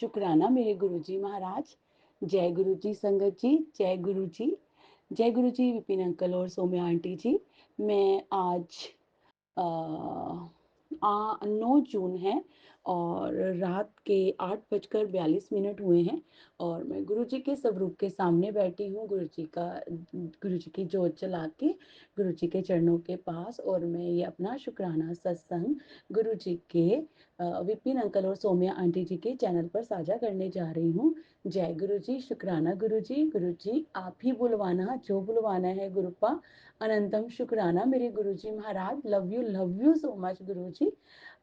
शुक्राना मेरे गुरुजी महाराज। जय गुरु जी संगत जी, जय गुरु जी। जय गुरु जी विपिन अंकल और सौम्या आंटी जी। मैं आज 9 जून है और रात के 8:42 हुए हैं और मैं गुरुजी के स्वरूप के सामने बैठी हूँ, गुरुजी की जोत जला के गुरुजी के चरणों के पास। और मैं ये अपना शुक्राना सत्संग गुरुजी के विपिन अंकल और सौम्या आंटी जी के चैनल पर साझा करने जा रही हूँ। जय गुरुजी, शुक्राना गुरुजी। गुरुजी आप ही बुलवाना, जो बुलवाना है गुरुपा। अनंतम शुक्राना मेरे गुरुजी महाराज। लव यू सो मच गुरुजी।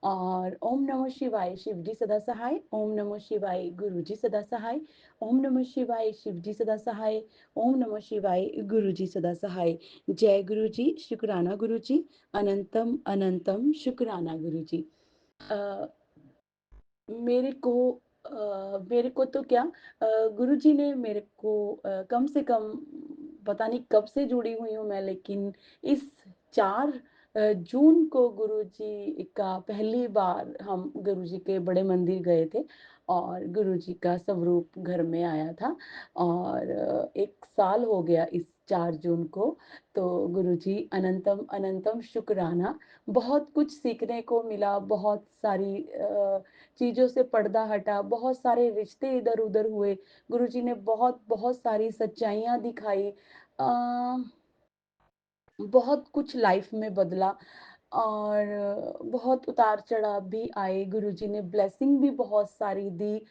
और ओम नमः शिवाय, शिव जी सदा सहाय। ओम नमः शिवाय, गुरु जी सदा सहाय। ओम नमः शिवाय, शिव जी सदा सहाय। ओम नमः शिवाय, गुरु जी सदा सहाय। जय गुरु जी, शुक्राना गुरु जी। अनंतम अनंतम शुक्राना गुरु जी। अ, मेरे को मेरे को तो क्या, गुरुजी ने मेरे को कम से कम पता नहीं कब से जुड़ी हुई हूँ मैं, लेकिन इस 4 जून को गुरुजी का पहली बार हम गुरुजी के बड़े मंदिर गए थे और गुरुजी का स्वरूप घर में आया था। और 1 साल हो गया इस 4 जून को। तो गुरुजी अनंतम अनंतम शुक्राना। बहुत कुछ सीखने को मिला, बहुत सारी चीज़ों से पर्दा हटा, बहुत सारे रिश्ते इधर-उधर हुए। गुरुजी ने बहुत-बहुत सारी सच्चाइयाँ दिखाई। बहुत कुछ लाइफ में बदला और बहुत उतार-चढ़ाव भी आए। गुरुजी ने ब्लेसिंग भी बहुत सारी दी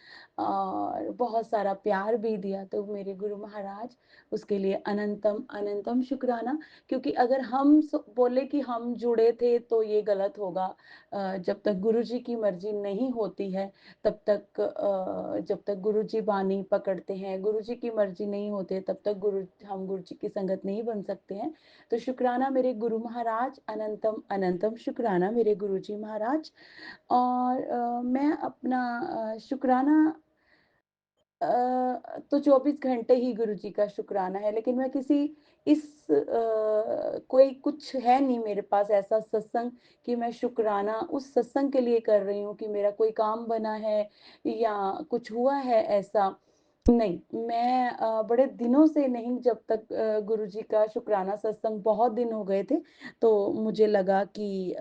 और बहुत सारा प्यार भी दिया। तो मेरे गुरु महाराज, उसके लिए अनंतम अनंतम शुक्राना। क्योंकि अगर हम बोले कि हम जुड़े थे तो ये गलत होगा। जब तक गुरुजी की मर्जी नहीं होती है तब तक, जब तक गुरुजी बानी पकड़ते हैं, गुरुजी की मर्जी नहीं होती तब तक हम गुरुजी की संगत नहीं बन सकते हैं। तो शुक्राना मेरे गुरु महाराज। अनंतम अनंतम शुक्राना मेरे गुरुजी महाराज। और मैं अपना शुक्राना तो 24 घंटे ही गुरुजी का शुक्राना है, लेकिन मैं किसी इस कोई कुछ है नहीं मेरे पास ऐसा सत्संग कि मैं शुक्राना उस सत्संग के लिए कर रही हूँ कि मेरा कोई काम बना है या कुछ हुआ है ऐसा। नहीं, मैं बड़े दिनों से नहीं, जब तक गुरुजी का शुक्राना सत्संग बहुत दिन हो गए थे, तो मुझे लगा कि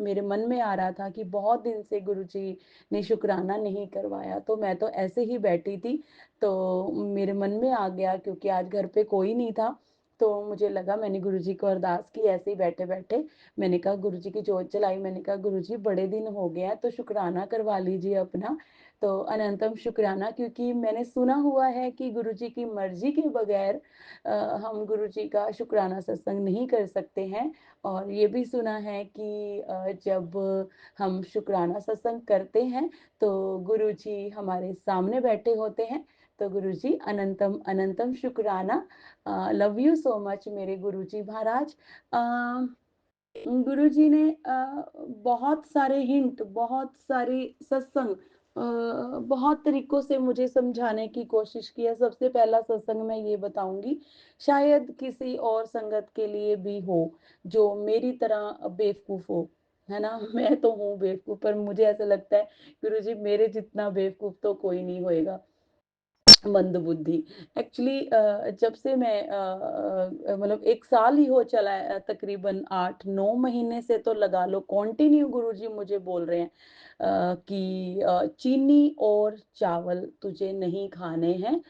मेरे मन में आ रहा था कि बहुत दिन से गुरुजी ने शुक्राना नहीं करवाया। तो मैं तो ऐसे ही बैठी थी, तो मेरे मन में आ गया क्योंकि आज घर पे कोई नहीं था, तो मुझे लगा, मैंने गुरुजी को अरदास की ऐसे ही बैठे-बैठे। मैंने कहा गुरुजी की जोत जलाई, मैंने कहा गुरुजी बड़े दिन हो गए हैं तो शुक्राना करवा लीजिए अपना। तो अनंतम शुक्राना, क्योंकि मैंने सुना हुआ है कि गुरुजी की मर्ज़ी के बगैर हम गुरुजी का शुक्राना सत्संग नहीं कर सकते हैं। और ये भी सुना है कि जब हम शुक्राना सत्संग करते हैं तो गुरुजी हमारे सामने बैठे होते हैं। तो गुरुजी अनंतम अनंतम शुक्राना। लव यू सो मच मेरे गुरुजी महाराज। गुरुजी ने बहुत सारे हिंट, बहुत सारे सत्संग, बहुत तरीकों से मुझे समझाने की कोशिश की है। सबसे पहला सत्संग मैं ये बताऊँगी, शायद किसी और संगत के लिए भी हो, जो मेरी तरह बेवकूफ़ हो, है ना? मैं तो हूँ बेवकूफ़, पर मुझे ऐसा लगता है गुरुजी मेरे जितना बेवकूफ़ तो कोई नहीं होएगा। मंदबुद्धि। एक्चुअली जब से मैं मतलब 1 साल ही हो चला है, तकरीबन 8-9 महीने से तो लगा लो कंटिन्यू गुरुजी मुझे बोल रहे हैं कि चीनी और चावल तुझे नहीं खाने हैं,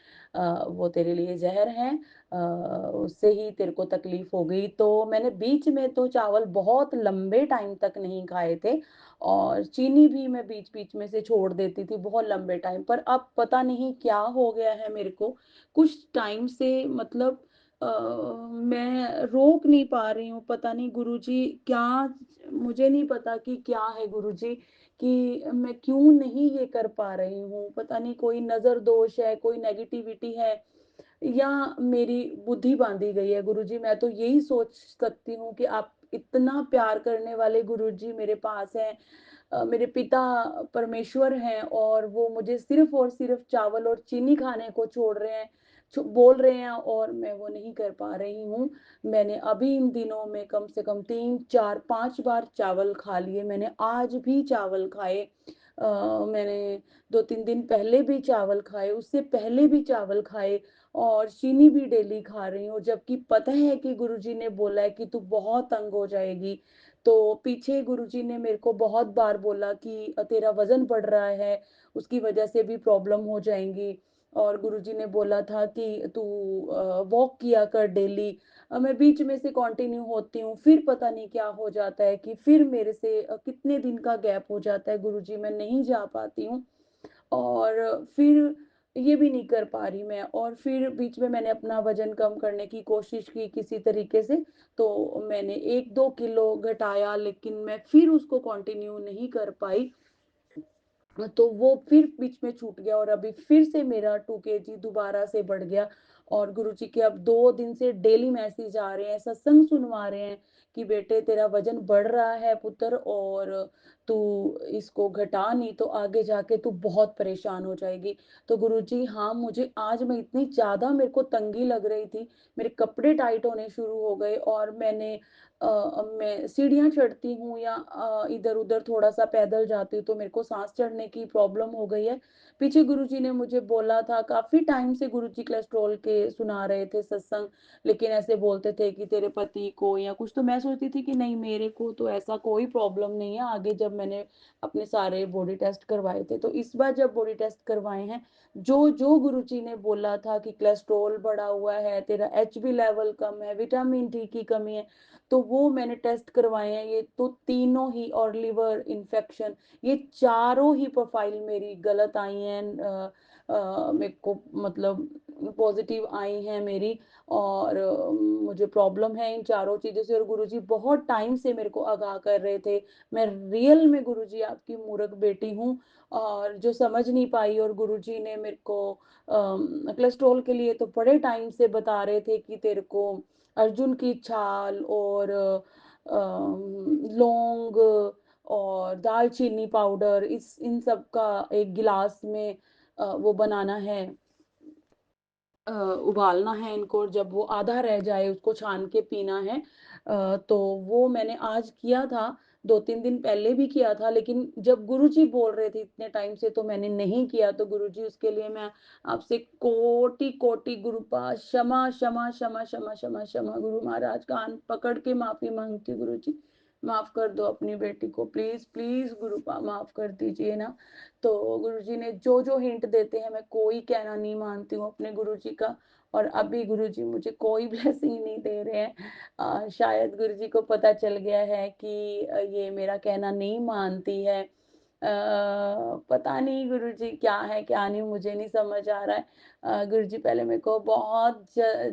वो तेरे लिए ज़हर हैं, उससे ही तेरे को तकलीफ़ हो गई। तो मैंने बीच में तो चावल बहुत लंबे टाइम तक नहीं खाए थे और चीनी भी मैं बीच-बीच में से छोड़ देती थी बहुत लंबे टाइम पर। अब पता नहीं क्या हो गया है मेरे को, कुछ टाइम से मतलब अ, मैं रोक नहीं पा रही हूँ। पता नहीं गुरुजी क्या, मुझे नहीं पता कि क्या है गुरुजी, कि मैं क्यों नहीं ये कर पा रही हूँ। पता नहीं कोई नज़र दोष है, कोई नेगेटिविटी है या मेरी बुद्धि बाँधी गई है। गुरुजी, मैं तो यही सोच सकती हूँ कि आप इतना प्यार करने वाले गुरुजी मेरे पास हैं। मेरे पिता परमेश्वर हैं और वो मुझे सिर्फ़ और सिर्फ़ चावल और चीनी खाने को छोड़ रहे हैं, बोल रहे हैं और मैं वो नहीं कर पा रही हूँ। मैंने अभी इन दिनों में कम से कम 3, 4, 5 बार चावल खा लिए। मैंने आज भी चावल खाए। मैंने 2-3 दिन पहले भी चावल खाए, उससे पहले भी चावल खाए और चीनी भी डेली खा रही हूँ, जबकि पता है कि गुरुजी ने बोला है कि तू बहुत तंग हो जाएगी। तो पीछे गुरुजी ने मेरे को बहुत बार बोला कि तेरा वज़न बढ़ रहा है, उसकी वज़ह से भी प्रॉब्लम हो जाएँगी और गुरुजी ने बोला था कि तू वॉक किया कर डेली। मैं बीच में से कंटिन्यू होती हूँ, फिर पता नहीं क्या हो जाता है कि फिर मेरे से कितने दिन का गैप हो जाता है गुरुजी, मैं नहीं जा पाती हूँ। और फिर ये भी नहीं कर पा रही मैं और फिर बीच में मैंने अपना वज़न कम करने की कोशिश की किसी तरीके से, तो मैंने 1-2 किलो घटाया लेकिन मैं फिर उसको कंटिन्यू नहीं कर पाई। तो वो फिर बीच में छूट गया और अभी फिर से मेरा 2 केजी दोबारा से बढ़ गया और गुरुजी के अब 2 दिन से डेली मैसेज आ रहे हैं, सत्संग सुनवा रहे हैं कि बेटे तेरा वज़न बढ़ रहा है पुत्र और तू इसको घटा नहीं तो आगे जाके तू बहुत परेशान हो जाएगी। तो गुरुजी हाँ, मुझे आज मैं इतनी ज़्यादा मेरे को तंगी लग रही थी, मेरे कपड़े टाइट होने शुरू हो गए और मैं सीढ़ियाँ चढ़ती हूँ या इधर-उधर थोड़ा-सा पैदल जाती हूँ, तो मेरे को साँस चढ़ने की प्रॉब्लम हो गई है। पीछे गुरुजी ने मुझे बोला था, काफ़ी टाइम से गुरुजी कोलेस्ट्रॉल के सुना रहे थे सत्संग, लेकिन ऐसे बोलते थे कि तेरे पति को या कुछ, तो मैं सोचती थी कि नहीं मेरे को तो ऐसा कोई प्रॉब्लम नहीं है। आगे जब मैंने अपने सारे बॉडी टेस्ट करवाए थे, तो इस बार जब बॉडी टेस्ट करवाए हैं, जो गुरुजी ने बोला था कि कोलेस्ट्रॉल बढ़ा हुआ है, तेरा एचबी लेवल कम है, विटामिन डी की कमी है, तो वो मैंने टेस्ट करवाए हैं, ये तो तीनों ही और लिवर इन्फेक्शन, ये चारों ही प्रोफ़ाइल मेरी गलत आई हैं मेरे को मतलब पॉज़िटिव आई हैं मेरी और मुझे प्रॉब्लम है इन चारों चीज़ों से और गुरुजी बहुत टाइम से मेरे को आगाह कर रहे थे। मैं रियल में गुरुजी आपकी मूर्ख बेटी हूँ और जो समझ नहीं पाई और गुरुजी ने मेरे को कोलेस्ट्रॉल के लिए तो बड़े टाइम से बता रहे थे कि तेरे को अर्जुन की छाल और लौंग और दालचीनी पाउडर इस इन सब का एक गिलास में वो बनाना है उबालना है इनको और जब वो आधा रह जाए उसको छान के पीना है। तो वो मैंने आज किया था, 2-3 दिन पहले भी किया था लेकिन जब गुरुजी बोल रहे थे इतने टाइम से तो मैंने नहीं किया तो गुरुजी उसके लिए मैं आपसे कोटि-कोटि गुरुपाद क्षमा, क्षमा, क्षमा, क्षमा, क्षमा, क्षमा गुरु महाराज कान पकड़ के माफ़ी माँगती हूँ गुरुजी। माफ़ कर दो अपनी बेटी को प्लीज़, प्लीज़ गुरुपा माफ़ कर दीजिए ना। तो गुरुजी ने जो-जो हिंट देते हैं मैं कोई कहना नहीं मानती हूँ अपने गुरुजी का और अभी गुरुजी मुझे कोई ब्लेसिंग नहीं दे रहे हैं। शायद गुरुजी को पता चल गया है कि ये मेरा कहना नहीं मानती है। पता नहीं गुरुजी क्या है क्या नहीं मुझे नहीं समझ आ रहा है। गुरुजी पहले मेरे को बहुत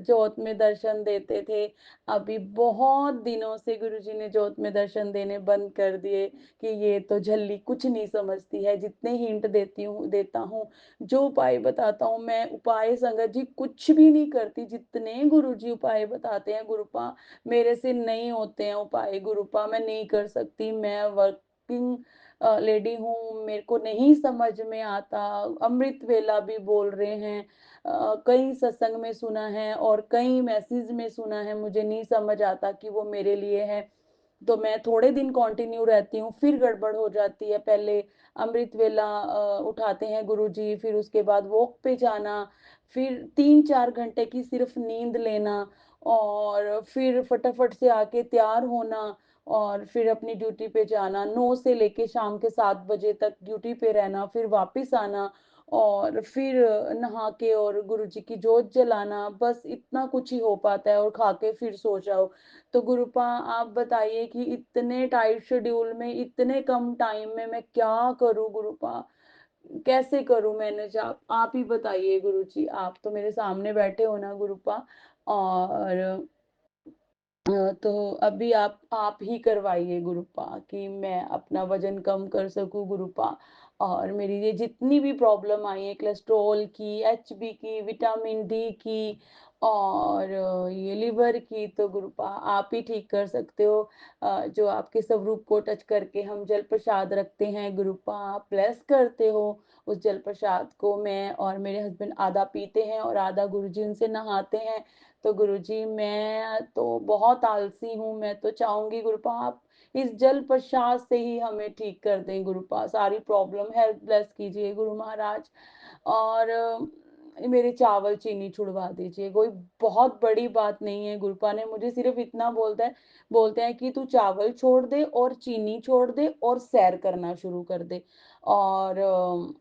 जोत में दर्शन देते थे। अभी बहुत दिनों से गुरुजी ने जोत में दर्शन देने बंद कर दिए कि ये तो झल्ली कुछ नहीं समझती है, जितने हिंट देता हूँ, जो उपाय बताता हूँ मैं उपाय संगत जी कुछ भी नहीं करती, जितने गुरुजी उपाय बताते हैं गुरुपा मेरे से नहीं होते हैं उपाय गुरुपा मैं नहीं कर सकती, मैं वर्किंग लेडी हूँ, मेरे को नहीं समझ में आता, अमृत वेला भी बोल रहे हैं कई सत्संग में सुना है और कई मैसेज में सुना है, मुझे नहीं समझ आता कि वो मेरे लिए है। तो मैं थोड़े दिन कंटिन्यू रहती हूँ, फिर गड़बड़ हो जाती है। पहले अमृत वेला उठाते हैं गुरुजी, फिर उसके बाद वॉक पे जाना, फिर 3-4 घंटे की सिर्फ़ नींद लेना और फिर फटाफट से आके तैयार होना और फिर अपनी ड्यूटी पे जाना। 9 से लेके शाम के 7 बजे तक ड्यूटी पे रहना, फिर वापस आना और फिर नहा के और गुरुजी की जोत जलाना, बस इतना कुछ ही हो पाता है और खा के फिर सो जाओ। तो गुरुपा आप बताइए कि इतने टाइट शेड्यूल में इतने कम टाइम में मैं क्या करूँ गुरुपा? कैसे करूँ मैनेज आप ही बताइए गुरुजी, आप तो मेरे सामने बैठे हो ना गुरुपा और तो अभी आप ही करवाइए गुरुपा कि मैं अपना वज़न कम कर सकूँ गुरुपा और मेरी ये जितनी भी प्रॉब्लम आई है कोलेस्ट्रॉल की, एचबी की, विटामिन डी की और ये लिवर की तो गुरुपा आप ही ठीक कर सकते हो। जो आपके स्वरूप को टच करके हम जल प्रसाद रखते हैं गुरुपा आप ब्लेस करते हो उस जल प्रसाद को मैं और मेरे हस्बैंड आधा पीते हैं और आधा गुरुजी उनसे नहाते हैं। तो गुरुजी मैं तो बहुत आलसी हूँ, मैं तो चाहूँगी गुरुपा आप इस जल प्रसाद से ही हमें ठीक कर दें गुरुपा, सारी प्रॉब्लम हेल्प ब्लेस कीजिए गुरु महाराज। और मेरे चावल चीनी छुड़वा दीजिए, कोई बहुत बड़ी बात नहीं है। गुरुपा ने मुझे सिर्फ इतना बोलते हैं कि तू चावल छोड़ दे और चीनी छोड़ दे और सैर करना शुरू कर दे, और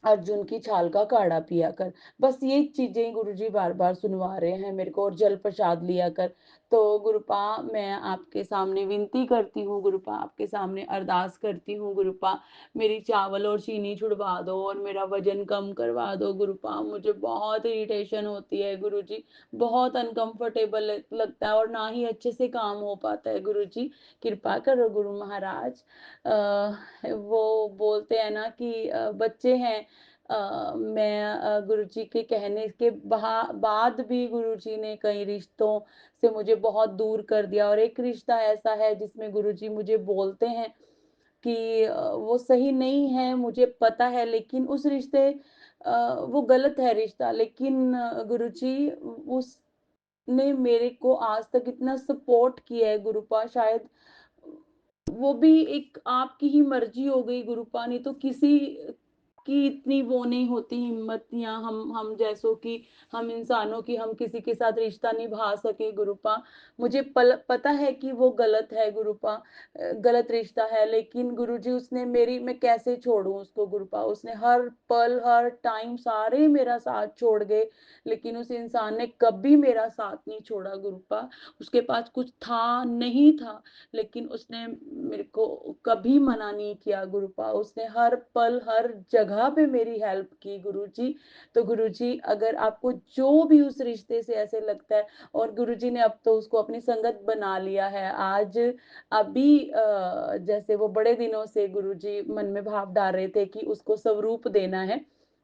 अर्जुन की छाल का काढ़ा पिया कर। बस ये चीजें गुरुजी बार बार सुनवा रहे हैं मेरे को, और जल प्रसाद लिया कर। तो गुरुपा, मैं आपके सामने विनती करती हूँ गुरुपा, आपके सामने अरदास करती हूँ गुरुपा, मेरी चावल और चीनी छुड़वा दो और मेरा वजन कम करवा दो गुरुपा। मुझे बहुत इरिटेशन होती है गुरुजी, बहुत अनकंफर्टेबल लगता है और ना ही अच्छे से काम हो पाता है गुरुजी। कृपा करो गुरु महाराज। वो बोलते हैं ना कि बच्चे हैं। मैं गुरुजी के कहने के बाद भी गुरुजी ने कई रिश्तों से मुझे बहुत दूर कर दिया, और एक रिश्ता ऐसा है जिसमें गुरुजी मुझे बोलते हैं कि वो सही नहीं है, मुझे पता है, लेकिन उस रिश्ते वो गलत है रिश्ता, लेकिन गुरुजी उसने मेरे को आज तक इतना सपोर्ट किया है गुरुपा, शायद वो भी एक आपकी ही मर्जी हो गई गुरुपा, नहीं तो किसी की इतनी वो नहीं होती हिम्मत, या हम जैसों की, हम इंसानों की, हम किसी के साथ रिश्ता निभा सके गुरुपा। मुझे पता है कि वो गलत है गुरुपा, गलत रिश्ता है, लेकिन गुरुजी उसने मेरी, मैं कैसे छोड़ूं उसको गुरुपा, उसने हर पल हर टाइम सारे मेरा साथ छोड़ गए, लेकिन उस इंसान ने कभी मेरा साथ नहीं छोड़ा गुरुपा। उसके पास कुछ था नहीं था, लेकिन उसने मेरे को कभी मना नहीं किया गुरुपा, उसने हर पल हर जगह पे मेरी हेल्प की गुरुजी। तो गुरुजी, अगर आपको जो भी उस रिश्ते से ऐसे लगता है, और गुरुजी ने अब तो उसको अपनी संगत बना लिया है, आज अभी जैसे वो बड़े दिनों से गुरुजी मन में भाव डाल रहे थे कि उसको स्वरूप देना है।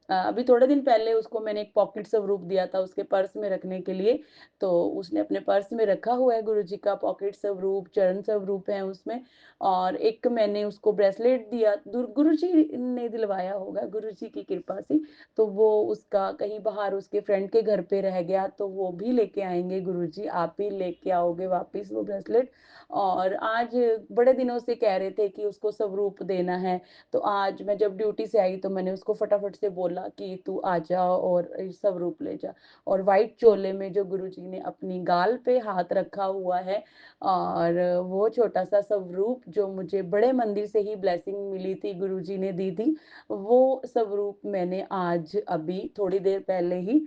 अभी थोड़े दिन पहले उसको मैंने एक पॉकेट स्वरूप दिया था उसके पर्स में रखने के लिए, तो उसने अपने पर्स में रखा हुआ है गुरुजी का पॉकेट स्वरूप, चरण स्वरूप है उसमें। और एक मैंने उसको ब्रेसलेट दिया, गुरुजी ने दिलवाया होगा गुरुजी की कृपा से, तो वो उसका कहीं बाहर उसके फ्रेंड के घर पे रह गया, तो वो भी लेके आएंगे गुरुजी, आप ही लेके आओगे वापिस वो ब्रेसलेट। और आज बड़े दिनों से कह रहे थे कि उसको स्वरूप देना है, तो आज मैं जब ड्यूटी से आई तो मैंने उसको फटाफट से बोला कि तू आ जा और स्वरूप ले जा। और व्हाइट चोले में जो गुरुजी ने अपनी गाल पे हाथ रखा हुआ है, और वो छोटा सा स्वरूप जो मुझे बड़े मंदिर से ही ब्लेसिंग मिली थी, गुरुजी ने दी थी, वो स्वरूप मैंने आज अभी थोड़ी देर पहले ही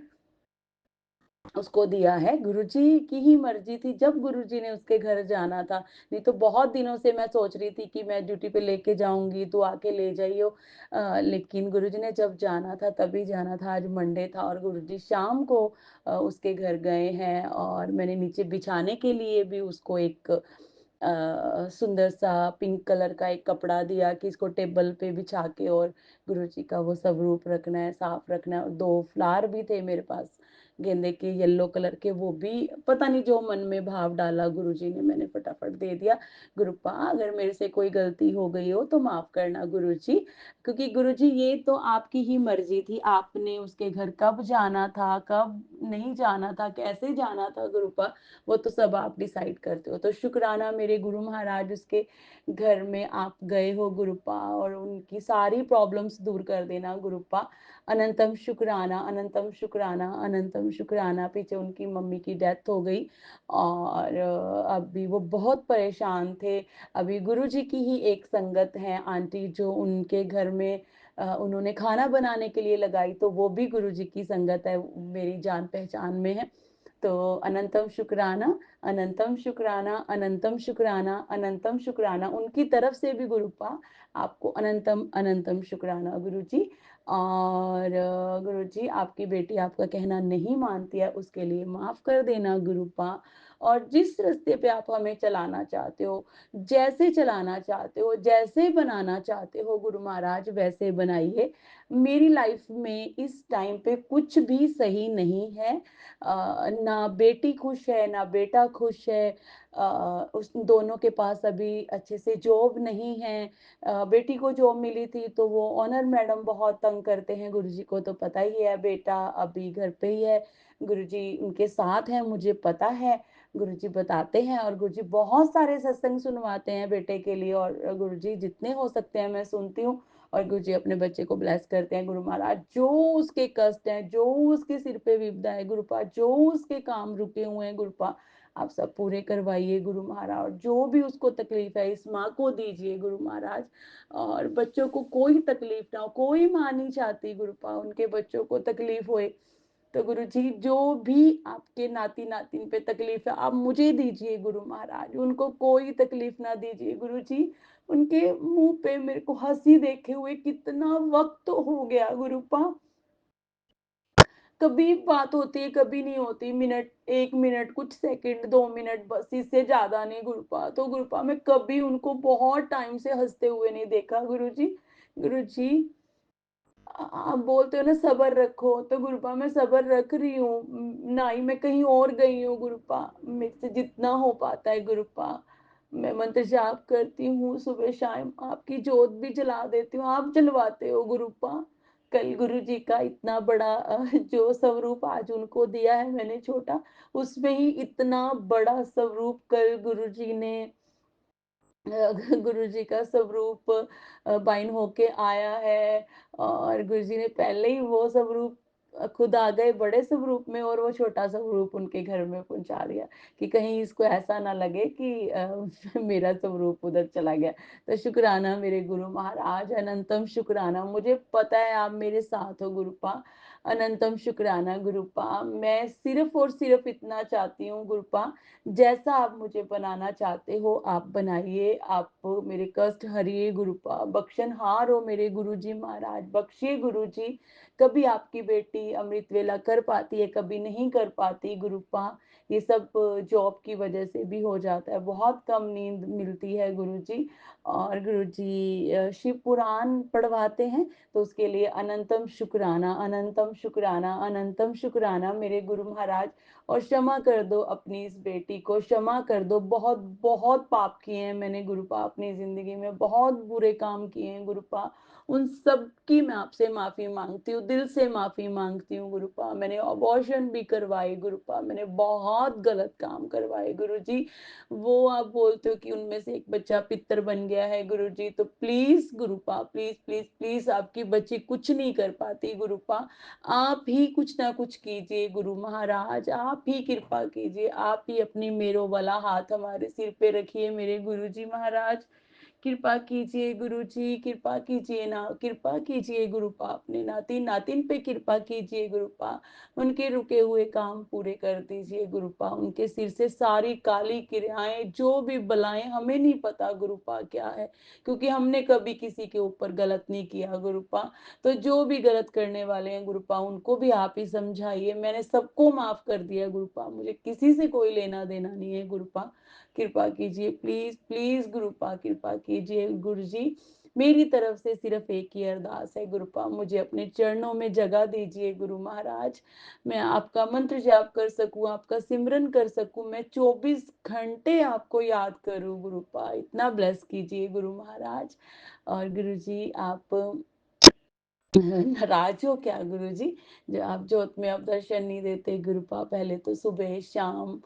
उसको दिया है। गुरुजी की ही मर्जी थी जब गुरुजी ने उसके घर जाना था, नहीं तो बहुत दिनों से मैं सोच रही थी कि मैं ड्यूटी पे लेके जाऊंगी तो आके ले जाइयो। लेकिन गुरुजी ने जब जाना था तभी जाना था, आज मंडे था, और गुरुजी शाम को उसके घर गए हैं, और मैंने नीचे बिछाने के लिए भी उसको एक सुंदर सा पिंक कलर का एक कपड़ा दिया कि इसको टेबल पे बिछा के, और गुरुजी का वो स्वरूप रखना है, साफ रखना है। दो फ्लावर भी थे मेरे पास गेंदे के येलो कलर के, वो भी पता नहीं जो मन में भाव डाला गुरुजी ने, मैंने फटाफट दे दिया। गुरुपा, अगर मेरे से कोई गलती हो गई हो तो माफ करना गुरुजी, क्योंकि गुरुजी ये तो आपकी ही मर्जी थी, आपने उसके घर कब जाना था, कब नहीं जाना था, कैसे जाना था गुरुपा, वो तो सब आप डिसाइड करते हो। तो शुक्राना मेरे गुरु महाराज, उसके घर में आप गए हो गुरुपा, और उनकी सारी प्रॉब्लम्स दूर कर देना गुरुपा। अनंतम शुक्राना, अनंतम शुक्राना, अनंतम शुक्राना। पीछे उनकी मम्मी की डेथ हो गई, और अभी वो बहुत परेशान थे। अभी गुरुजी की ही एक संगत है आंटी, जो उनके घर में उन्होंने खाना बनाने के लिए लगाई, तो वो भी गुरुजी की संगत है, मेरी जान पहचान में है। तो अनंतम शुक्राना, अनंतम शुक्राना, अनंतम शुक्राना, अनंतम शुक्राना, उनकी तरफ से भी गुरुपा आपको अनंतम अनंतम शुक्राना गुरुजी। और गुरुजी, आपकी बेटी आपका कहना नहीं मानती है, उसके लिए माफ कर देना गुरुपा। और जिस रास्ते पे आप हमें चलाना चाहते हो, जैसे चलाना चाहते हो, जैसे बनाना चाहते हो गुरु महाराज, वैसे बनाइए। मेरी लाइफ में इस टाइम पे कुछ भी सही नहीं है। ना बेटी खुश है ना बेटा खुश है। उस दोनों के पास अभी अच्छे से जॉब नहीं है। बेटी को जॉब मिली थी तो वो ऑनर मैडम बहुत तंग करते हैं, गुरुजी को तो पता ही है। बेटा अभी घर पे ही है, गुरुजी उनके साथ है, मुझे पता है। गुरुजी बताते हैं और गुरुजी बहुत सारे सत्संग सुनवाते हैं बेटे के लिए, और गुरुजी जितने हो सकते हैं मैं सुनती हूँ, और गुरुजी अपने बच्चे को ब्लेस करते हैं। गुरु महाराज, जो उसके कष्ट हैं, जो उसके सिर पे विपदा है गुरुपा, जो उसके काम रुके हुए हैं गुरुपा, आप सब पूरे करवाइए गुरु महाराज। और जो भी उसको तकलीफ है इस माँ को दीजिए गुरु महाराज, और बच्चों को कोई तकलीफ ना हो। कोई माँ नहीं चाहती गुरुपा उनके बच्चों को तकलीफ होए। तो गुरु जी, जो भी आपके नाती नातिन पे तकलीफ है आप मुझे दीजिए गुरु महाराज, उनको कोई तकलीफ ना दीजिए गुरु जी। उनके मुंह पे मेरे को हंसी देखे हुए कितना वक्त हो गया गुरुपा। कभी बात होती है, कभी नहीं होती, मिनट, 1 मिनट, कुछ सेकंड, 2 मिनट, बस इससे ज्यादा नहीं गुरुपा। तो गुरुपा मैं कभी उनको बहुत टाइम से हंसते हुए नहीं देखा गुरु जी। गुरु जी, आप बोलते हो ना सब्र रखो, तो गुरुपा मैं सब्र रख रही हूँ। ना ही मैं कहीं और गई हूँ गुरुपा, मेरे से जितना हो पाता है गुरुपा। मैं मंत्र जाप करती हूँ सुबह शाम, आपकी जोत भी जला देती हूँ, आप जलवाते हो गुरुपा। कल गुरु जी का इतना बड़ा जो स्वरूप आज उनको दिया है मैंने छोटा, उसमें ही इतना बड़ा स्वरूप कल गुरु जी ने गुरु जी का स्वरूप बाइन होके आया है। और गुरु जी ने पहले ही वो स्वरूप खुद आ गए बड़े स्वरूप में, और वो छोटा स्वरूप उनके घर में पहुंचा दिया, कि कहीं इसको ऐसा ना लगे कि मेरा स्वरूप उधर चला गया। तो शुक्राना मेरे गुरु महाराज, अनंतम शुक्राना। मुझे पता है आप मेरे साथ हो गुरुपा, अनंतम शुक्राना गुरुपा। मैं सिर्फ और सिर्फ इतना चाहती हूँ गुरुपा, जैसा आप मुझे बनाना चाहते हो आप बनाइए। आप मेरे कष्ट हरिए गुरुपा, बख्शनहार हो मेरे गुरुजी महाराज, बख्शिए गुरुजी। कभी आपकी बेटी अमृत वेला कर पाती है, कभी नहीं कर पाती गुरुपा। ये सब जॉब की वजह से भी हो जाता है, बहुत कम नींद मिलती है गुरुजी। और गुरुजी शिव पुराण पढ़वाते हैं, तो उसके लिए अनंतम शुक्राना, अनंतम शुक्राना, अनंतम शुक्राना मेरे गुरु महाराज। और क्षमा कर दो अपनी इस बेटी को, क्षमा कर दो। बहुत बहुत पाप किए हैं मैंने गुरुपा अपनी जिंदगी में, बहुत बुरे काम किए हैं गुरुपा। उन सब की मैं आपसे माफी मांगती हूँ, दिल से माफी मांगती हूँ गुरुपा। मैंने अबॉर्शन भी करवाई गुरुपा, मैंने बहुत गलत काम करवाए गुरुजी। वो आप बोलते हो कि उनमें से एक बच्चा पितर बन गया है गुरुजी, तो प्लीज गुरुपा, प्लीज प्लीज प्लीज, आपकी बच्ची कुछ नहीं कर पाती गुरुपा। आप ही कुछ ना कुछ कीजिए गुरु महाराज, आप ही कृपा कीजिए, आप ही अपनी मेरो वाला हाथ हमारे सिर पे रखिए मेरे गुरु जी महाराज। कृपा कीजिए गुरु जी, कृपा कीजिए ना, कृपा कीजिए गुरुपा, अपने नाती नातिन पे कृपा कीजिए गुरुपा। उनके रुके हुए काम पूरे कर दीजिए गुरुपा। उनके सिर से सारी काली क्रियाएं, जो भी बलाएं, हमें नहीं पता गुरुपा क्या है, क्योंकि हमने कभी किसी के ऊपर गलत नहीं किया गुरुपा। तो जो भी गलत करने वाले हैं गुरुपा, उनको भी आप ही समझाइए। मैंने सबको माफ कर दिया गुरुपा, मुझे किसी से कोई लेना देना नहीं है गुरुपा। कृपा कीजिए प्लीज प्लीज गुरुपा, कृपा कीजिए गुरु जी। मेरी तरफ से सिर्फ एक ही अरदास है गुरुपा, मुझे अपने चरणों में जगह दीजिए गुरु महाराज। मैं आपका मंत्र जाप कर सकूं, आपका सिमरन कर सकूं, मैं 24 घंटे आपको याद करूं गुरुपा, इतना ब्लेस कीजिए गुरु महाराज। और गुरु जी, आप नाराज हो क्या गुरुजी, जो आप जोत में अब दर्शन नहीं देते गुरुपा? पहले तो सुबह शाम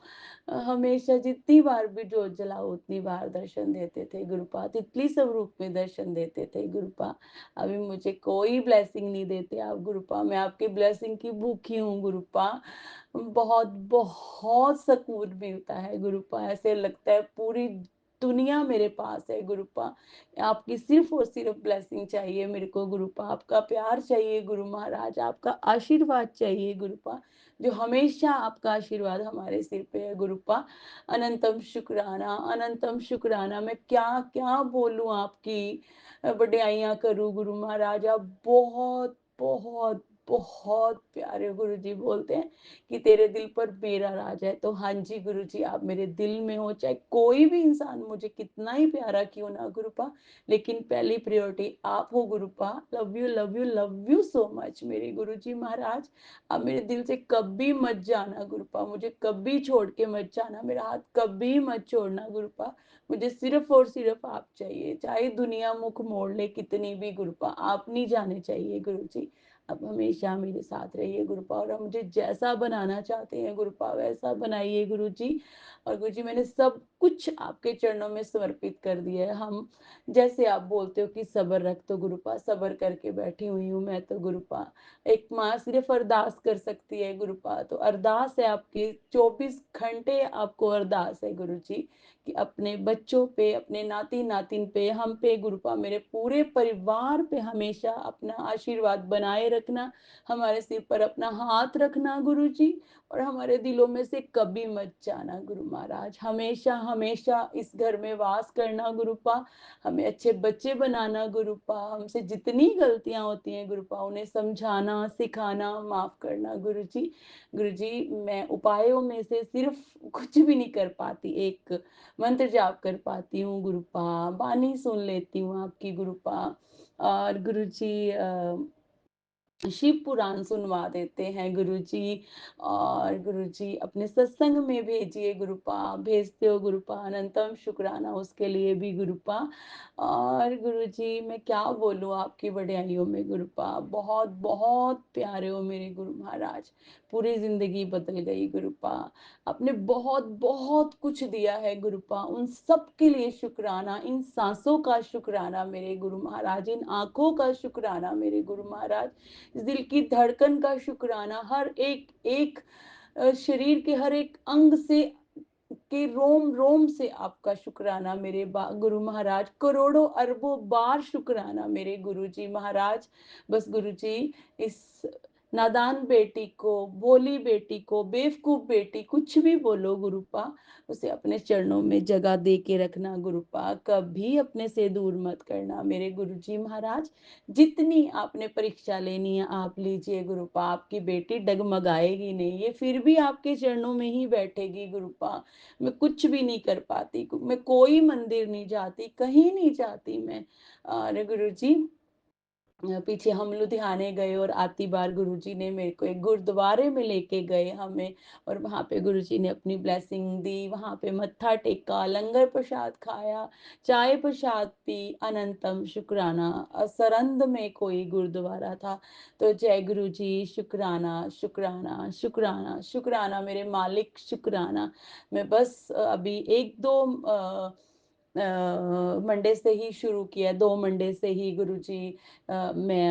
हमेशा जितनी बार भी जोत जलाओ उतनी बार दर्शन देते थे गुरुपा, तितली स्वरूप में दर्शन देते थे गुरुपा। अभी मुझे कोई ब्लेसिंग नहीं देते आप गुरुपा, मैं आपकी ब्लेसिंग की भूखी हूँ गुरुपा। बहुत बहुत सुकून मिलता है गुरुपा, ऐसे लगता है पूरी दुनिया मेरे पास है गुरुपा। आपकी सिर्फ और सिर्फ ब्लेसिंग चाहिए मेरे को गुरुपा, आपका प्यार चाहिए गुरु महाराज, आपका आशीर्वाद चाहिए गुरुपा, जो हमेशा आपका आशीर्वाद हमारे सिर पे है गुरुपा। अनंतम शुक्राना, अनंतम शुक्राना। मैं क्या क्या बोलूं आपकी बड़ाइयां करूं गुरु महाराज। आप बहुत बहुत बहुत प्यारे गुरु जी। बोलते हैं कि तेरे दिल पर मेरा राज है, तो हाँ जी गुरु जी, आप मेरे दिल में हो, चाहे कोई भी इंसान मुझे कितना ही प्यारा क्यों ना गुरुपा, लेकिन पहली प्रायोरिटी आप हो गुरुपा। Love you love you love you so much मेरे गुरु जी महाराज। आप मेरे दिल से कभी मत जाना गुरुपा, मुझे कभी छोड़ के मत जाना, मेरा हाथ कभी मत छोड़ना गुरुपा। मुझे सिर्फ और सिर्फ आप चाहिए, चाहे दुनिया मुख मोड़ ले कितनी भी गुरुपा, आप नहीं जाने चाहिए गुरु जी। आप हमेशा मेरे साथ रहिए गुरुपा, और आप मुझे जैसा बनाना चाहते हैं गुरुपा वैसा बनाइए गुरुजी। और गुरुजी मैंने सब कुछ आपके चरणों में समर्पित कर दिया है। हम जैसे आप बोलते हो कि सब्र रख, तो गुरुपा सब्र करके बैठी हुई हूँ मैं तो गुरुपा। एक माँ सिर्फ अरदास कर सकती है गुरुपा, तो अरदास है आपकी, 24 घंटे आपको अरदास है गुरुजी कि अपने बच्चों पे, अपने नाती नातिन पे, हम पे गुरुपा, मेरे पूरे परिवार पे हमेशा अपना आशीर्वाद बनाए रखना, हमारे सिर पर अपना हाथ रखना गुरुजी, और हमारे दिलों में से कभी मत जाना गुरु महाराज। हमेशा हमेशा इस घर में वास करना गुरुपा, हमें अच्छे बच्चे बनाना गुरुपा, हमसे जितनी गलतियां होती हैं गुरुपा उन्हें समझाना, सिखाना, माफ करना गुरुजी। गुरुजी मैं उपायों में से सिर्फ कुछ भी नहीं कर पाती, एक मंत्र जाप कर पाती हूँ गुरुपा, बानी सुन लेती हूँ आपकी गुरुपा। और गुरुजी शिव पुराण सुनवा देते हैं गुरुजी। और गुरुजी अपने सत्संग में भेजिए गुरुपा, भेजते हो गुरुपा, अनंतम शुक्राना उसके लिए भी गुरुपा। और गुरुजी मैं क्या बोलूँ आपकी बड़ाइयों में गुरुपा, बहुत बहुत प्यारे हो मेरे गुरु महाराज, पूरी जिंदगी बदल गई गुरुपा। आपने बहुत बहुत कुछ दिया है गुरुपा, उन सब के लिए शुक्राना, इन सांसों का शुक्राना मेरे गुरु महाराज, इन आंखों का शुक्राना मेरे गुरु महाराज, इस दिल की धड़कन का शुक्राना, हर एक एक शरीर के हर एक अंग से, के रोम रोम से आपका शुक्राना मेरे गुरु महाराज, करोड़ों अरबों बार शुक्राना मेरे गुरु जी महाराज। बस गुरु जी इस नादान बेटी को, भोली बेटी को, बेवकूफ बेटी, कुछ भी बोलो गुरुपा, उसे अपने चरणों में जगह दे के रखना गुरुपा, कभी अपने से दूर मत करना मेरे गुरुजी महाराज। जितनी आपने परीक्षा लेनी है आप लीजिए गुरुपा, आपकी बेटी डगमगाएगी नहीं, ये फिर भी आपके चरणों में ही बैठेगी गुरुपा। मैं कुछ भी नहीं कर पाती, मैं कोई मंदिर नहीं जाती, कहीं नहीं जाती मैं। अरे गुरुजी पीछे हम लुधियाने गए और आती बार गुरुजी ने मेरे को एक गुरुद्वारे में लेके गए हमें, और वहाँ पे गुरुजी ने अपनी ब्लेसिंग दी, वहाँ पे मत्था टेका, लंगर प्रसाद खाया, चाय प्रसाद पी, अनंतम शुक्राना। सरंद में कोई गुरुद्वारा था, तो जय गुरु जी, शुक्राना शुक्राना शुक्राना शुक्राना मेरे मालिक, शुक्राना। मैं बस अभी एक दो मंडे से ही शुरू किया, 2 मंडे से ही गुरुजी मैं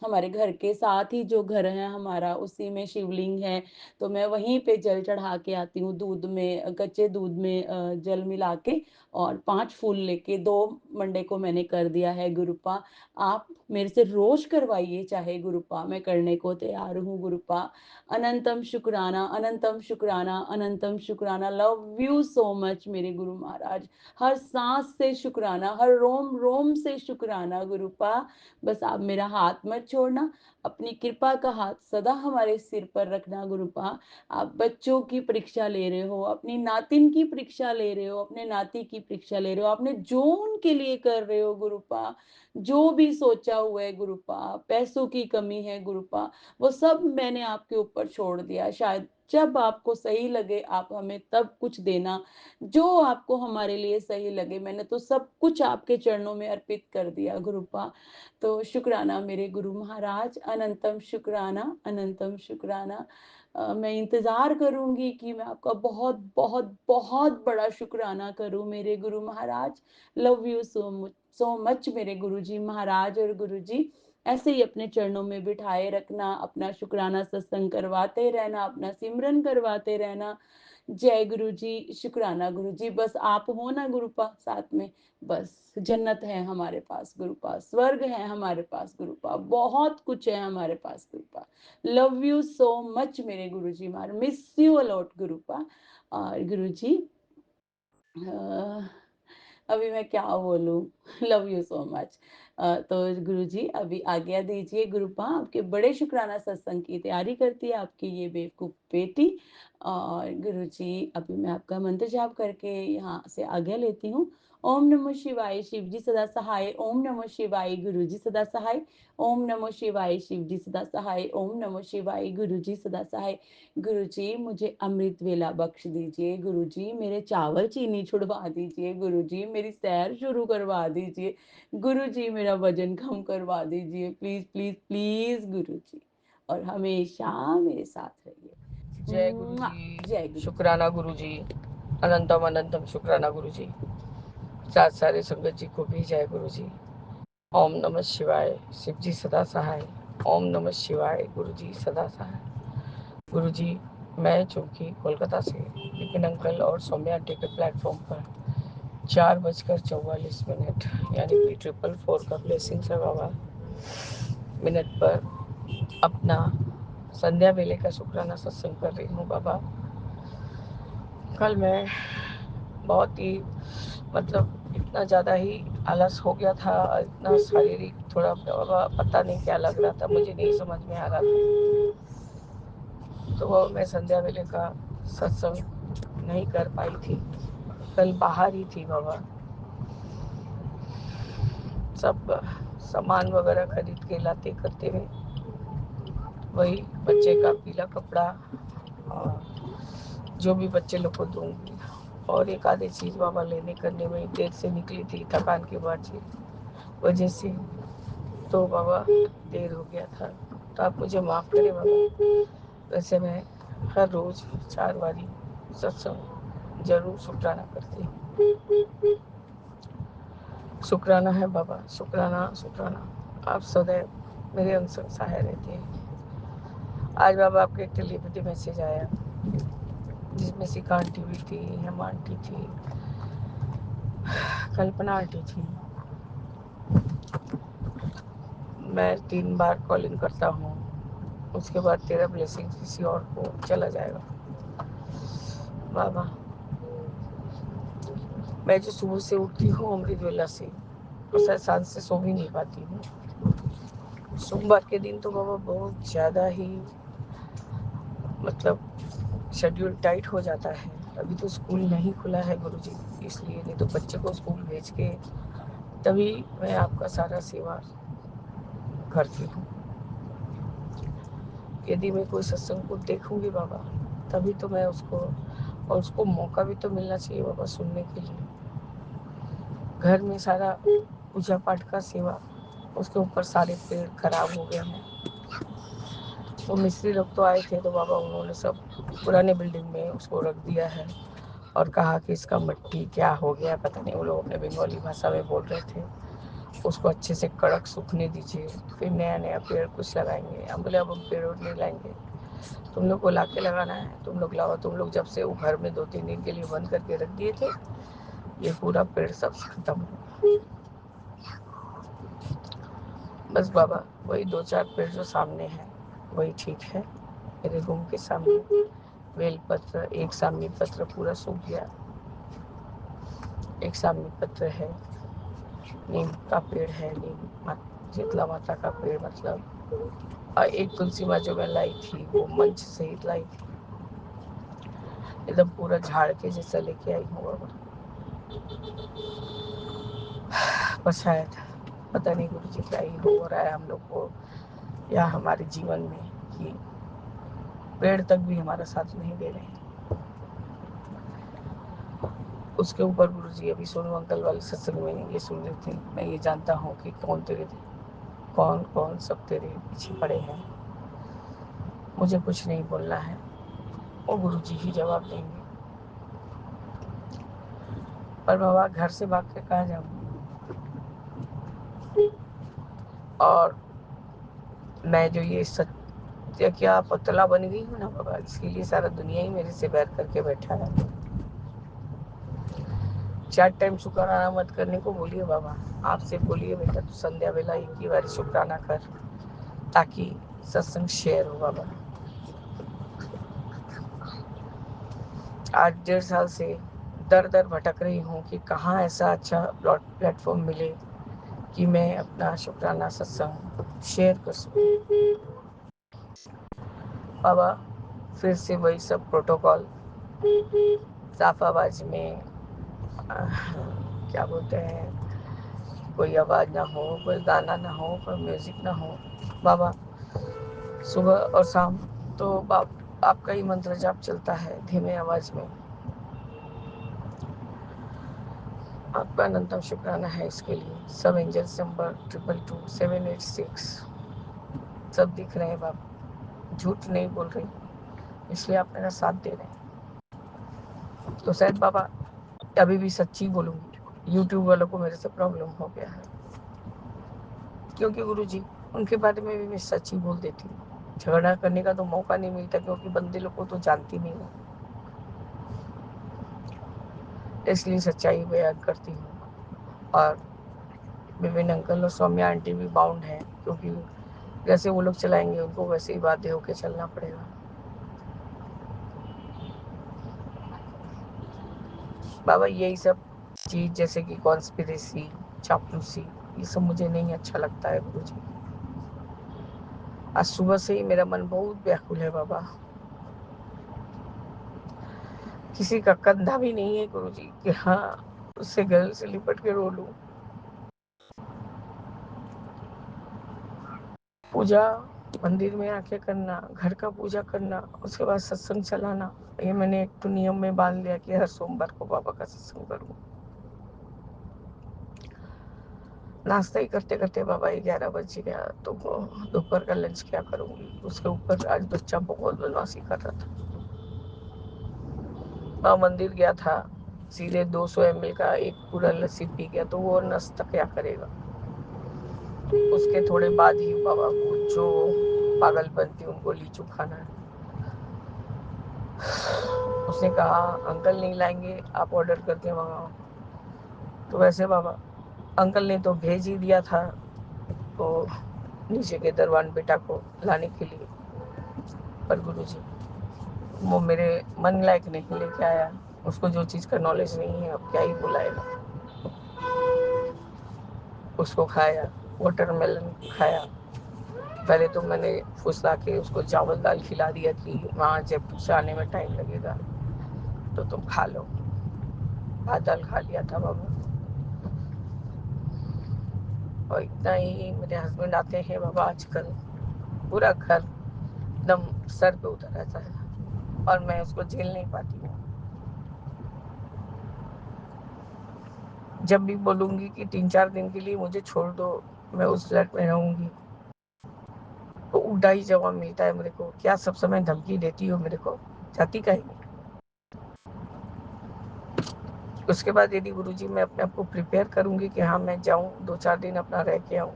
हमारे घर के साथ ही जो घर है हमारा उसी में शिवलिंग है, तो मैं वहीं पे जल चढ़ा के आती हूँ, दूध में, कच्चे दूध में जल मिला के, और 5 फूल लेके 2 मंडे को मैंने कर दिया है गुरुपा। आप मेरे से रोज करवाइए चाहे गुरुपा, मैं करने को तैयार हूँ गुरुपा। अनंतम शुक्राना, अनंतम शुक्राना, अनंतम शुक्राना, लव यू सो मच मेरे गुरु महाराज। हर सांस से शुक्राना, हर रोम रोम से शुक्राना गुरुपा। बस आप मेरा हाथ मत छोड़ना, अपनी कृपा का हाथ सदा हमारे सिर पर रखना गुरुपा। आप बच्चों की परीक्षा ले रहे हो, अपनी नातिन की परीक्षा ले रहे हो, अपने नाती की परीक्षा ले रहे हो, आपने जो उनके लिए कर रहे हो गुरुपा, जो भी सोचा हुआ है गुरुपा, पैसों की कमी है गुरुपा, वो सब मैंने आपके ऊपर छोड़ दिया। शायद जब आपको सही लगे आप हमें तब कुछ देना, जो आपको हमारे लिए सही लगे, मैंने तो सब कुछ आपके चरणों में अर्पित कर दिया गुरुपा। तो शुक्राना मेरे गुरु महाराज, अनंतम शुक्राना, अनंतम शुक्राना। मैं इंतजार करूंगी कि मैं आपका बहुत बहुत बहुत बड़ा शुक्राना करूं मेरे Guru Maharaj. Love you so much मेरे गुरु जी महाराज। और गुरु जी ऐसे ही अपने चरणों में बिठाए रखना, अपना शुक्राना सत्संग करवाते रहना, अपना सिमरन करवाते रहना। जय गुरु जी, शुक्राना गुरु जी, बस आप हो ना गुरुपा साथ में, बस जन्नत है हमारे पास गुरुपा, स्वर्ग है हमारे पास गुरुपा, बहुत कुछ है हमारे पास गुरुपा। लव यू सो मच मेरे गुरु जी महाराज, मिस यू अलॉट गुरुपा। और गुरु जी अभी मैं क्या बोलूं, लव यू सो मच। तो गुरुजी अभी आज्ञा दीजिए गुरुपा, आपके बड़े शुक्राना सत्संग की तैयारी करती है आपकी ये बेवकूफ बेटी। और गुरुजी अभी मैं आपका मंत्र जाप करके यहाँ से आज्ञा लेती हूँ, ओम नमो शिवाय, शिव जी सदा सहाय। ओम नमो शिवाय, गुरु जी सदा सहाय। ओम नमो शिवाय, शिव जी सदा सहाय। ओम नमो शिवाय, गुरु जी सदा सहाय। गुरु जी मुझे अमृत वेला बख्श दीजिए। गुरु जी मेरे चावल चीनी छुड़वा दीजिए। गुरु जी मेरी सैर शुरू करवा दीजिए। गुरु जी मेरा वजन कम करवा दीजिए, प्लीज प्लीज प्लीज गुरु जी। और हमेशा मेरे साथ रहिए। जय गुरु मुआ, जय जी, गुरु जी। शुक्राना गुरु जी, अनंतम अनंतम शुक्राना गुरु जी। साथ सारे संगत जी को भी जय गुरु जी। ओम नमः शिवाय, शिव जी सदा सहाय। ओम नमः शिवाय, गुरु जी सदा सहाय। गुरु जी, मैं चूंकि कोलकाता से, लेकिन अंकल और सौम्या आंटी के प्लेटफॉर्म पर 4:44 यानी कि 444 का ब्लेसिंग है बाबा मिनट पर अपना संध्या वेले का शुक्राना सत्संग कर रही हूँ बाबा। कल मैं बहुत ही मतलब इतना ज़्यादा ही आलस हो गया था, इतना शारीरिक थोड़ा बाबा पता नहीं क्या लग रहा था, मुझे नहीं समझ में आ रहा था, तो वो मैं संध्या वेले का सत्संग नहीं कर पाई थी। कल बाहर ही थी बाबा, सब सामान वगैरह खरीद के लाते करते हुए वही बच्चे का पीला कपड़ा और जो भी बच्चे लोग को दूंगी, और एक आधी चीज़ बाबा लेने करने में देर से निकली थी थकान के बाद से वजह से, तो बाबा देर हो गया था, तो आप मुझे माफ़ करें बाबा। वैसे मैं हर रोज़ 4 बारी सत्संग जरूर शुक्राना करती हूँ। शुक्राना है बाबा, शुक्राना शुक्राना। आप सदैव मेरे अंग संग सहाय रहते हैं। आज बाबा आपके एक टेलीपैथी मैसेज आया जिसमें सिका आंटी भी थी, हेमा आंटी थी, कल्पना आंटी थी। मैं 3 बार कॉलिंग करता हूँ, उसके बाद तेरा ब्लेसिंग किसी और को चला जाएगा बाबा। मैं जो सुबह से उठती हूँ अमृत वेला से, और शायद सांझ से सो भी नहीं पाती हूँ। सोमवार के दिन तो बाबा बहुत ज़्यादा ही मतलब शेड्यूल टाइट हो जाता है। अभी तो स्कूल नहीं खुला है गुरुजी, इसलिए, नहीं तो बच्चे को स्कूल भेज के तभी मैं आपका सारा सेवा करती हूँ। यदि मैं कोई सत्संग को देखूंगी बाबा, तभी तो मैं उसको, और उसको मौका भी तो मिलना चाहिए बाबा सुनने के लिए। घर में सारा पूजा पाठ का सेवा, उसके ऊपर सारे पेड़ खराब हो गए हैं। वो मिस्त्री लोग तो आए थे तो बाबा उन्होंने सब पुराने बिल्डिंग में उसको रख दिया है, और कहा कि इसका मिट्टी क्या हो गया पता नहीं, वो लोग अपने बंगाली भाषा में बोल रहे थे। उसको अच्छे से कड़क सूखने दीजिए, फिर नया नया पेड़ कुछ लगाएंगे। हम बोले अब हम पेड़ और नहीं लाएंगे, तुम लोग को ला के लगाना है, तुम लोग लाओ। तुम लोग जब से वो घर में 2-3 दिन के लिए बंद करके रख दिए थे, ये पूरा पेड़ सब खत्म हो। बस बाबा वही 2-4 पेड़ जो सामने हैं वही ठीक है। मेरे रूम के सामने बेलपत्र, एक सामने पत्र पूरा सूख गया, एक सामने पत्र है, नीम का पेड़ है, शीतला माता का पेड़ मतलब, और एक तुलसी माँ जो मैं लाई थी वो मंच सहित लाई थी, एकदम पूरा झाड़ के जैसा लेके आई हूँ बाबा। पर शायद पता नहीं गुरु जी क्या ही हो रहा है हम लोग को या हमारे जीवन में, कि पेड़ तक भी हमारा साथ नहीं दे रहे हैं। उसके ऊपर गुरु जी अभी सोनू अंकल वाले सत्संग में ये सुन रहे थे, मैं ये जानता हूँ कि कौन कौन सब तेरे पीछे पड़े हैं। मुझे कुछ नहीं बोलना है, वो गुरु जी ही जवाब देंगे। पर बाबा घर से भाग के कहाँ जाऊँ, और मैं जो ये सत्य क्या पतला बन गई हूँ ना बाबा, इसके लिए सारा दुनिया ही मेरे से बैर करके बैठा है। 4 टाइम शुक्राना मत करने को बोलिए बाबा, आपसे बोलिए बेटा तू संध्या वेला एक ही बार शुक्राना कर, ताकि सत्संग शेयर हो बाबा। आज 1.5 साल से दर दर भटक रही हूँ कि कहाँ ऐसा अच्छा प्लेटफॉर्म मिले कि मैं अपना शुक्राना सत्संग शेयर कर सकूँ बाबा। फिर से वही सब प्रोटोकॉल, साफाबाज में क्या बोलते हैं, कोई आवाज़ ना हो, कोई गाना ना हो, कोई म्यूज़िक ना हो बाबा। सुबह और शाम तो आपका ही मंत्र जाप चलता है धीमे आवाज़ में। आपका अनंतम शुक्राना है इसके लिए। सब एंजल्स नंबर 222 786 सब दिख रहे हैं बाबा, झूठ नहीं बोल रही, इसलिए आप मेरा साथ दे रहे हैं। तो शायद बाबा अभी भी सच्ची बोलूँगी, यूट्यूब वालों को मेरे से प्रॉब्लम हो गया है, क्योंकि गुरुजी उनके बारे में भी मैं सच ही बोल देती हूँ। झगड़ा करने का तो मौका नहीं मिलता, क्योंकि बंदे लोग को तो जानती नहीं हूँ, इसलिए सच्चाई बयान करती हूँ। और विभिन्न अंकल और सौम्या आंटी भी बाउंड हैं, क्योंकि जैसे वो लोग चलाएंगे उनको वैसे ही बाध्य होकर चलना पड़ेगा। बाबा यही सब चीज़ जैसे कि कॉन्स्पिरेसी, चापलूसी, ये सब मुझे नहीं अच्छा लगता है गुरुजी। आज सुबह से ही मेरा मन बहुत व्याकुल है बाबा, किसी का कंधा भी नहीं है गुरुजी कि हाँ उससे गले से लिपट के रो लूं। पूजा मंदिर में आके करना, घर का पूजा करना, उसके बाद सत्संग चलाना, ये मैंने एक तो नियम में बांध लिया कि हर सोमवार को बाबा का सत्संग करूँ। नाश्ता ही करते करते बाबा 11 बज गया, तो दोपहर का लंच क्या करूँगी। उसके ऊपर आज बच्चा बहुत बदमाशी कर रहा था। मैं मंदिर गया था, सीधे 200 ml का एक पूरा लस्सी पी गया, तो वो नाश्ता क्या करेगा। उसके थोड़े बाद ही बाबा को जो पागल बनती उनको लीचू खाना है। उसने कहा अंकल नहीं लाएंगे, आप ऑर्डर करके मंगाओ। तो वैसे बाबा अंकल ने तो भेज ही दिया था तो नीचे के दरवान बेटा को लाने के लिए, पर गुरुजी वो मेरे मन लायक नहीं लेके आया। उसको जो चीज़ का नॉलेज नहीं है अब क्या ही बुलाएगा। उसको खाया, वाटरमेलन खाया। पहले तो मैंने फुसला के उसको चावल दाल खिला दिया कि वहाँ जयपुर से आने में टाइम लगेगा तो तुम खा लो। भात दाल खा लिया था बाबा। और इतना ही मेरे हस्बैंड आते हैं बाबा, आजकल पूरा घर एकदम सर पे उतर रहता है और मैं उसको झेल नहीं पाती हूँ। जब भी बोलूँगी कि 3-4 दिन के लिए मुझे छोड़ दो, मैं उस फ्लैट में रहूँगी, तो उल्टा ही जवाब मिलता है मेरे को, क्या सब समय धमकी देती हो मेरे को, जाती कहीं नहीं। उसके बाद यदि गुरुजी मैं अपने आप को प्रिपेयर करूँगी कि हाँ मैं जाऊँ 2-4 दिन अपना रह के आऊँ,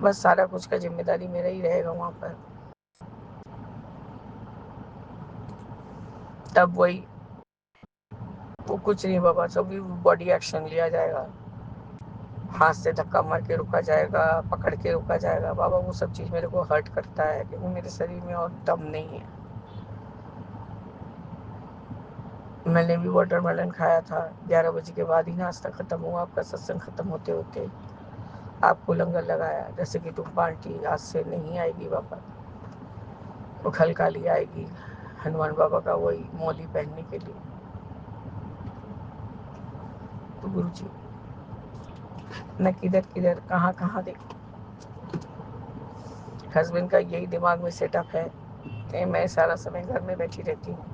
बस सारा कुछ का जिम्मेदारी मेरा ही रहेगा वहाँ पर। तब वही वो कुछ नहीं बाबा, सभी बॉडी एक्शन लिया जाएगा, हाथ से धक्का मार के रोका जाएगा, पकड़ के रोका जाएगा। बाबा वो सब चीज़ मेरे को हर्ट करता है, क्योंकि मेरे शरीर में और दम नहीं है। मैंने भी वाटरमेलन खाया था, 11 बजे के बाद ही नाश्ता खत्म हुआ। आपका सत्संग खत्म होते होते आपको लंगर लगाया, जैसे कि तुम पार्टी आज से नहीं आएगी बाबा, वो खल काली आएगी हनुमान बाबा का वही मोली पहनने के लिए। तो गुरु जी मैं किधर किधर कहाँ कहाँ देखूँ। हस्बैंड का यही दिमाग में सेटअप है कि मैं सारा समय घर में बैठी रहती हूँ।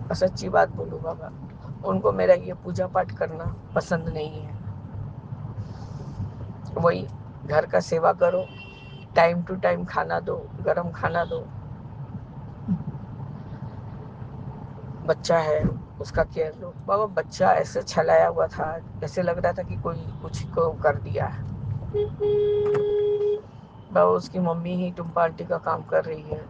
और सच्ची बात बोलूँ बाबा, उनको मेरा ये पूजा पाठ करना पसंद नहीं है। वही घर का सेवा करो, टाइम टू टाइम खाना दो, गरम खाना दो, बच्चा है उसका केयर लो। बाबा बच्चा ऐसे छलाया हुआ था, जैसे लग रहा था कि कोई कुछ को कर दिया है। बाबा उसकी मम्मी ही टुम्पा आंटी का काम कर रही है।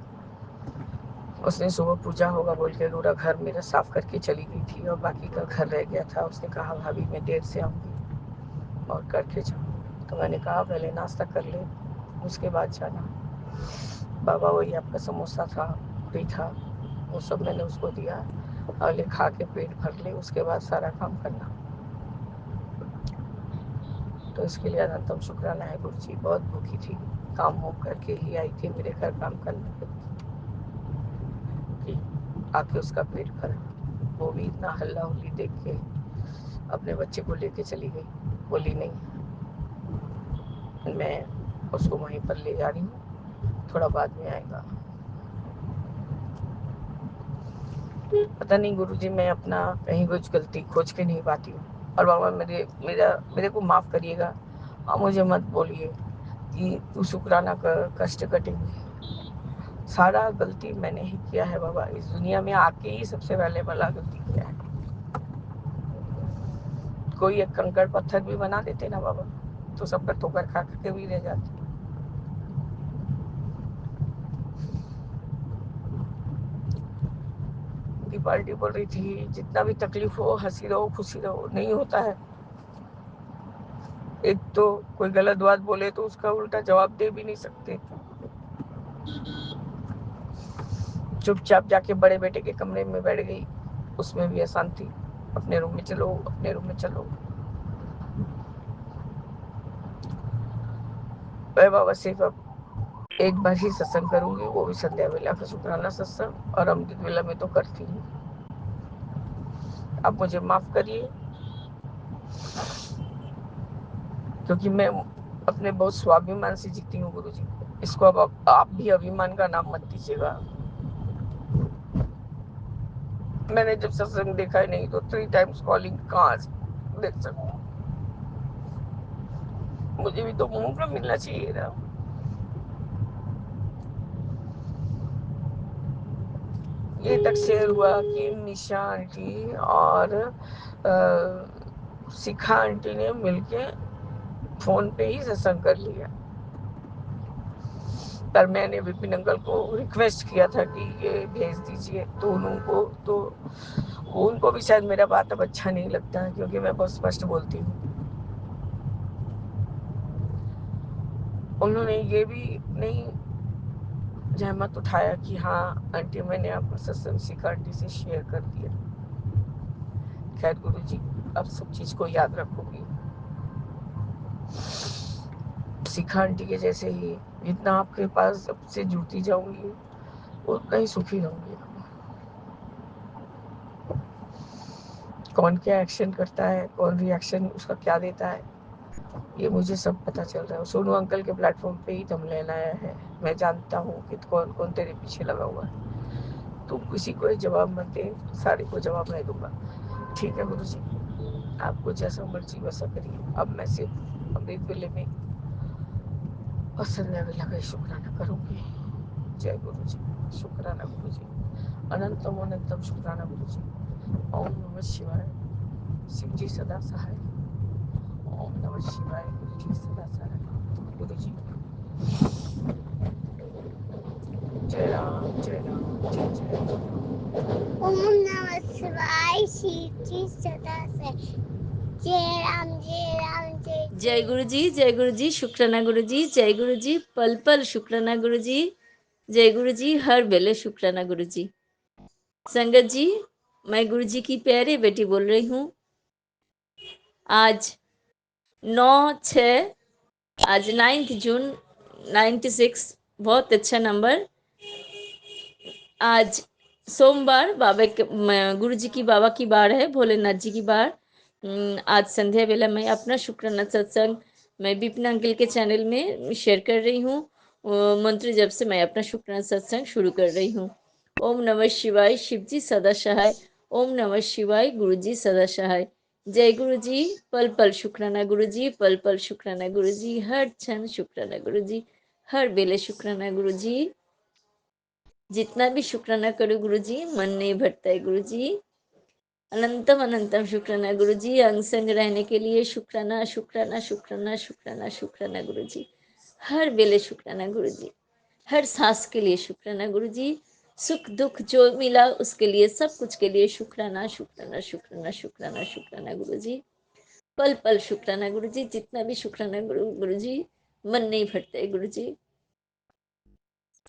उसने सुबह पूजा होगा बोल के पूरा घर मेरा साफ करके चली गई थी, और बाकी का घर रह गया था। उसने कहा भाभी मैं देर से आऊँगी और करके जाऊँ। तो मैंने कहा पहले नाश्ता कर ले, उसके बाद जाना। बाबा वही आपका समोसा था, पूरी था, वो सब मैंने उसको दिया। और खा के पेट भर ले, उसके बाद सारा काम करना। तो इसके लिए अनंतम शुक्राना है गुरु जी। बहुत भूखी थी, काम वाम करके ही आई थी मेरे घर काम करने कि आके उसका पेट भरा। वो भी इतना हल्ला हुल्ली देख के अपने बच्चे को लेके चली गई, बोली नहीं मैं उसको वहीं पर ले जा रही हूँ, थोड़ा बाद में आएगा। पता नहीं गुरुजी, मैं अपना कहीं कुछ गलती खोज के नहीं पाती हूँ। और बाबा मेरे को माफ़ करिएगा, और मुझे मत बोलिए कि तू शुक्राना कर, कष्ट कटेंगे। सारा गलती मैंने ही किया है बाबा, इस दुनिया में आके ही सबसे पहले वाला गलती किया है। कोई एक कंकड़ पत्थर भी बना देते ना बाबा, तो सबका ठोकर खा के भी रह जाते। पार्टी बोल रही थी जितना भी तकलीफ हो हंसी रहो खुशी रहो, नहीं होता है। एक तो कोई गलत बात बोले तो उसका उल्टा जवाब दे भी नहीं सकते। चुपचाप जाके बड़े बेटे के कमरे में बैठ गई, उसमें भी अशांति। अपने रूम में चलो, अपने रूम में चलो। मैं बाबा सिर्फ अब एक बार ही सत्संग करूंगी, वो भी संध्या वेला का शुक्राना सत्संग, और अमृत वेला में तो करती हूँ। आप मुझे माफ करिए, क्योंकि मैं अपने बहुत स्वाभिमान से जीती हूँ गुरु जी। इसको अब आप भी अभिमान का नाम मत दीजिएगा। मैंने जब सत्संग देखा ही नहीं तो 3 टाइम्स कॉलिंग कहाँ से देख सकूं? मुझे भी तो मौका मिलना चाहिए ना। ये तक शेयर हुआ कि निशा आंटी और शिखा आंटी ने मिलके फोन पे ही सत्संग कर लिया। पर मैंने विपिन अंकल को रिक्वेस्ट किया था कि ये भेज दीजिए, तो उनको भी शायद मेरा बात अब अच्छा नहीं लगता है, क्योंकि मैं बहुत स्पष्ट बोलती हूँ। उन्होंने ये भी नहीं जहमत उठाया कि हाँ आंटी मैंने आपका सत्संग शिखा आंटी से शेयर कर दिया। खैर गुरु जी, अब सब चीज को याद रखोगी। शिखा आंटी के जैसे ही जितना आपके पास सबसे जुड़ती जाऊंगी उतना ही सुखी रहूंगी। कौन क्या एक्शन करता है, कौन रिएक्शन उसका क्या देता है, ये मुझे सब पता चल रहा है। सोनू अंकल के प्लेटफॉर्म पे ही दम लेना आया है। मैं जानता हूँ कि कौन कौन तेरे पीछे लगा हुआ है। तुम किसी को जवाब मत दे, सारे को जवाब मैं दूंगा। ठीक है गुरु जी, आपको जैसा मर्जी वैसा करिए। अब मैं सिर्फ अमृत वेले में और संध्या वेला का शुक्राना करूंगी। जय गुरु जी। शुक्राना गुरु जी, अनंतम अनंतम शुक्राना गुरु जी। ओम नमः शिवाय। शिव जी सदा सहाय। ओम नमः शिवाय। गुरु जी सदा सहाय। गुरु जी जय राम जय राम जय जय राम। ओम नमः शिवाय। शिव जी सदा सहाय। जय राम जय राम जय जय गुरु जी, जय गुरु जी, शुक्राना गुरु जी, जय गुरु जी, पल पल शुक्राना गुरु जी, जय गुरु जी, हर बेले शुक्राना गुरु जी। संगत जी, मैं गुरु जी की प्यारी बेटी बोल रही हूँ। आज 9/6, आज 9 जून 96, बहुत अच्छा नंबर। आज सोमवार गुरु जी की बाबा की बार है, भोलेनाथ जी की बार। आज संध्या वेला मैं अपना शुक्राना सत्संग मैं विपिन अंकल के चैनल में शेयर कर रही हूँ। मंत्र जब से मैं अपना शुक्राना सत्संग शुरू कर रही हूँ। ओम नमः शिवाय। शिव जी सदा सहाय। ओम नमः शिवाय। गुरु जी सदा सहाय। जय गुरु जी। पल पल शुक्राना गुरु जी, पल पल शुक्राना गुरु जी, हर क्षण शुक्राना गुरु जी, हर बेले शुक्राना गुरु जी। जितना भी शुक्राना करो गुरु जी, मन नहीं भरता है गुरु जी। अनंतम अनंतम शुक्राना गुरु जी। अंग संग रहने के लिए शुक्राना शुक्राना शुक्राना शुक्राना शुक्राना गुरु जी। हर बेले शुक्राना गुरु जी, हर सांस के लिए शुक्राना गुरु जी। सुख दुख जो मिला उसके लिए, सब कुछ के लिए शुक्राना शुक्राना शुक्राना शुक्राना शुक्राना गुरु जी। पल पल शुक्राना गुरु जी। जितना भी शुक्राना गुरु जी, मन नहीं भरता है गुरु जी।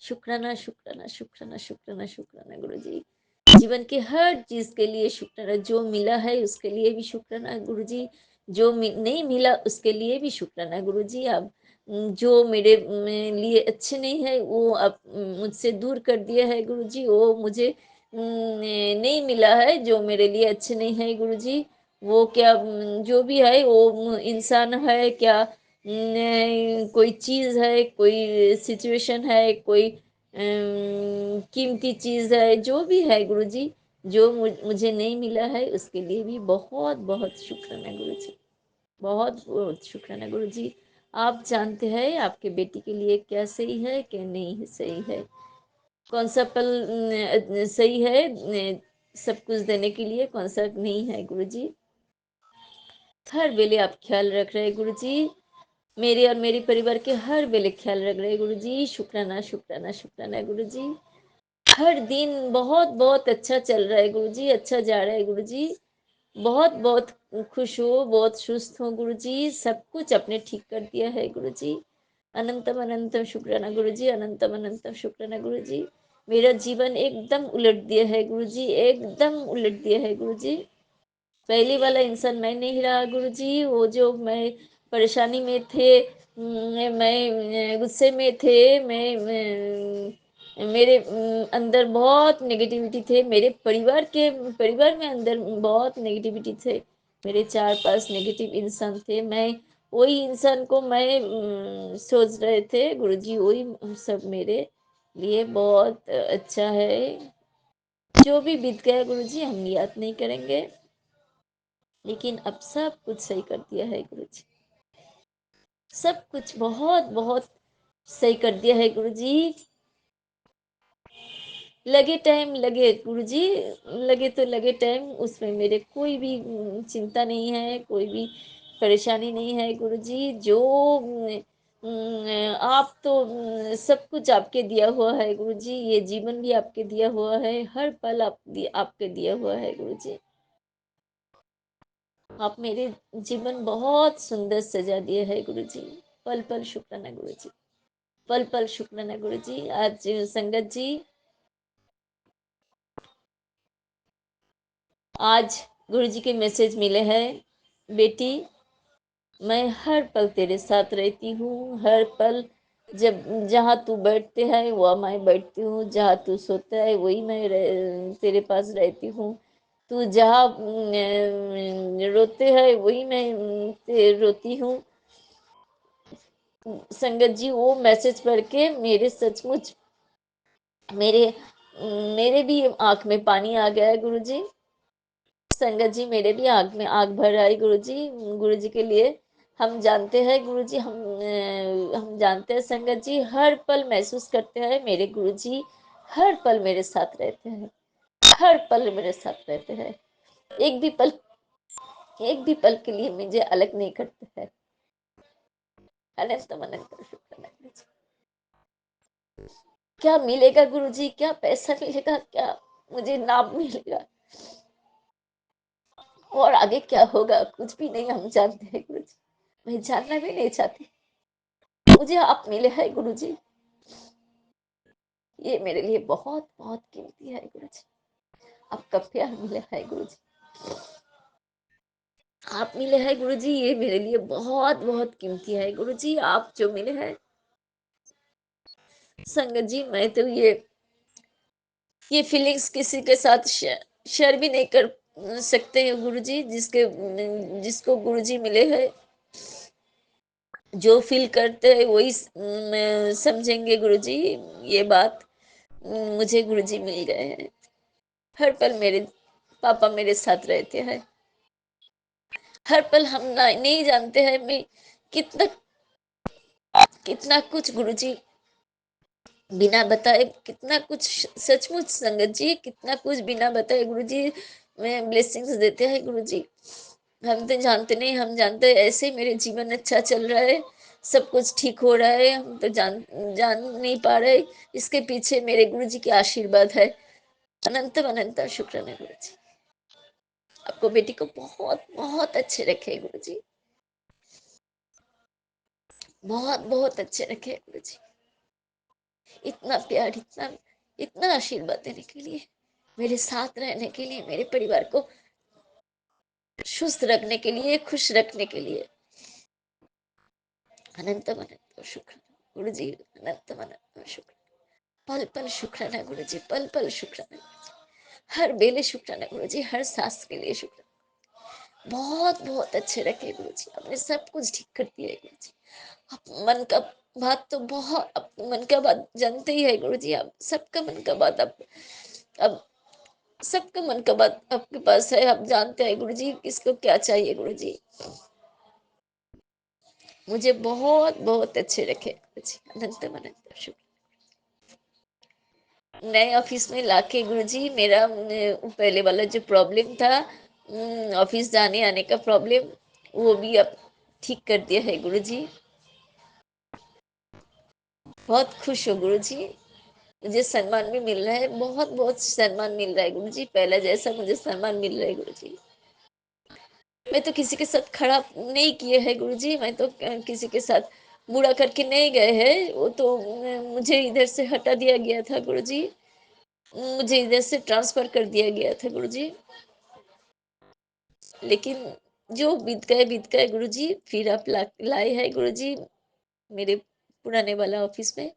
शुक्राना शुक्राना शुक्राना शुक्राना शुक्राना गुरु जी। जीवन के हर चीज के लिए शुक्राना, जो मिला है उसके लिए भी शुक्राना गुरु जी, जो नहीं मिला उसके लिए भी शुक्राना गुरु जी। अब जो मेरे लिए अच्छे नहीं है वो अब मुझसे दूर कर दिया है गुरु जी। वो मुझे नहीं मिला है जो मेरे लिए अच्छे नहीं है गुरु जी, वो क्या जो भी है वो इंसान है क्या, कोई चीज़ है, कोई सिचुएशन है, कोई कीमती चीज़ है, जो भी है गुरुजी, जो मुझे नहीं मिला है उसके लिए भी बहुत बहुत शुक्राना गुरुजी, बहुत बहुत शुक्राना गुरुजी। आप जानते हैं आपके बेटी के लिए क्या सही है क्या नहीं सही है, कौन सा पल सही है सब कुछ देने के लिए, कौन सा नहीं है गुरुजी। हर वेले आप ख्याल रख रहे हैं गुरुजी, मेरे और मेरे परिवार के हर वेले ख्याल रख रहे हैं गुरुजी, शुक्राना शुक्राना शुक्राना गुरुजी। हर दिन बहुत बहुत अच्छा चल रहा है गुरुजी, अच्छा जा रहा है गुरुजी, बहुत बहुत खुश हो, बहुत सुस्त हो गुरुजी, सब कुछ आपने ठीक कर दिया है गुरुजी। अनंतम अनंतम शुक्राना गुरुजी, अनंतम अनंतम शुक्राना गुरुजी। मेरा जीवन एकदम उलट दिया है गुरुजी, एकदम उलट दिया है गुरुजी। पहले वाला इंसान मैं नहीं रहा गुरुजी, वो जो मैं परेशानी में थे, मैं गुस्से में थे, मेरे अंदर बहुत नेगेटिविटी थे, मेरे परिवार में अंदर बहुत नेगेटिविटी थे, मेरे 4-5 नेगेटिव इंसान थे, मैं वही इंसान को मैं सोच रहे थे गुरुजी, वही सब मेरे लिए बहुत अच्छा है। जो भी बीत गया गुरुजी हम याद नहीं करेंगे, लेकिन अब सब कुछ सही कर दिया है गुरुजी, सब कुछ बहुत बहुत सही कर दिया है गुरुजी। लगे टाइम लगे गुरुजी, लगे तो लगे टाइम, उसमें मेरे कोई भी चिंता नहीं है, कोई भी परेशानी नहीं है गुरुजी। जो आप तो सब कुछ आपके दिया हुआ है गुरुजी, ये जीवन भी आपके दिया हुआ है, हर पल आपके दिया हुआ है गुरुजी। आप मेरे जीवन बहुत सुंदर सजा दिए है गुरुजी, पल पल शुक्राना गुरुजी, पल पल शुक्राना गुरुजी। आज संगत जी, आज गुरुजी के मैसेज मिले हैं, बेटी मैं हर पल तेरे साथ रहती हूँ, हर पल, जब जहाँ तू बैठते है वहाँ मैं बैठती हूँ, जहाँ तू सोता है वही मैं तेरे पास रहती हूँ, तू जहाँ रोते है वही मैं रोती हूँ। संगत जी, वो मैसेज पढ़ के मेरे सचमुच मेरे मेरे भी आंख में पानी आ गया है गुरुजी। संगत जी, मेरे भी आंख में आंख भर आई गुरुजी, गुरुजी के लिए। हम जानते हैं गुरुजी, हम जानते हैं संगत जी, हर पल महसूस करते हैं मेरे गुरुजी हर पल मेरे साथ रहते हैं, हर पल मेरे साथ रहते हैं, एक भी पल, एक भी पल के लिए मुझे अलग नहीं करते हैं। अनंत अनंत शुक्र है गुरुजी। क्या मिलेगा गुरुजी, क्या पैसा मिलेगा, क्या मुझे नाम मिलेगा, और आगे क्या होगा कुछ भी नहीं हम जानते हैं गुरुजी, मैं जानना भी नहीं चाहती। मुझे आप मिले हैं गुरुजी, ये मेरे लिए बहुत बहुत कीमती है गुरुजी, आपका प्यार मिला है गुरुजी, आप मिले हैं गुरुजी, ये मेरे लिए बहुत बहुत कीमती है गुरुजी, आप जो मिले हैं। संगत जी, मैं तो ये फीलिंग्स किसी के साथ शेयर भी नहीं कर सकते हैं गुरुजी, जिसको गुरुजी मिले हैं, जो फील करते हैं वही समझेंगे गुरुजी। ये बात मुझे गुरुजी मिल गए हैं, हर पल मेरे पापा मेरे साथ रहते हैं, हर पल हम नहीं जानते हैं मैं कितना कितना कुछ गुरुजी बिना बताए, कितना कुछ सचमुच संगत जी, कितना कुछ बिना बताए गुरुजी में ब्लेसिंग्स देते हैं गुरुजी। हम तो जानते नहीं, हम जानते हैं ऐसे ही मेरे जीवन अच्छा चल रहा है, सब कुछ ठीक हो रहा है, हम तो जान जान नहीं पा रहे, इसके पीछे मेरे गुरुजी के आशीर्वाद है। अनंत अनंत शुक्र है गुरुजी, आपको बेटी को बहुत बहुत अच्छे रखे गुरुजी, बहुत बहुत अच्छे रखे गुरुजी, इतना प्यार, इतना इतना आशीर्वाद देने के लिए, मेरे साथ रहने के लिए, मेरे परिवार को सुस्त रखने के लिए, खुश रखने के लिए। अनंत अनंत शुक्र गुरु जी, अनंत अनंत शुक्र, पल पल शुक्र है गुरु जी, पल पल शुक्र है, हर बेले शुक्र है गुरु जी, हर सांस के लिए शुक्र, बहुत बहुत अच्छे रखे गुरु जी, आपने सब कुछ ठीक कर दिया है गुरु जी। आप मन का बात तो बहुत, आप मन का बात जानते ही है गुरु जी, आप सबका मन का बात आप अब सबका मन का बात आपके पास है, आप जानते हैं गुरु जी किसको क्या चाहिए गुरु जी। मुझे बहुत बहुत अच्छे रखे गुरु जी, अनंत अनंत शुक्र। नए ऑफिस में लाके गुरु जी मेरा पहले वाला जो प्रॉब्लम था, ऑफिस जाने आने का प्रॉब्लम, वो भी अब ठीक कर दिया है गुरु जी। बहुत खुश हो गुरु जी, मुझे सम्मान भी मिल रहा है, बहुत बहुत सम्मान मिल रहा है गुरु जी, पहला जैसा मुझे सम्मान मिल रहा है गुरु जी। मैं तो किसी के साथ खड़ा नहीं किए है गुरु जी, मैं तो किसी के साथ बुरा करके नहीं गए हैं, वो तो मुझे इधर से हटा दिया गया था गुरु जी, मुझे इधर से ट्रांसफर कर दिया गया था गुरु जी। लेकिन जो बीत गए गुरु जी, फिर आप लाए हैं गुरु जी मेरे पुराने वाला ऑफिस में,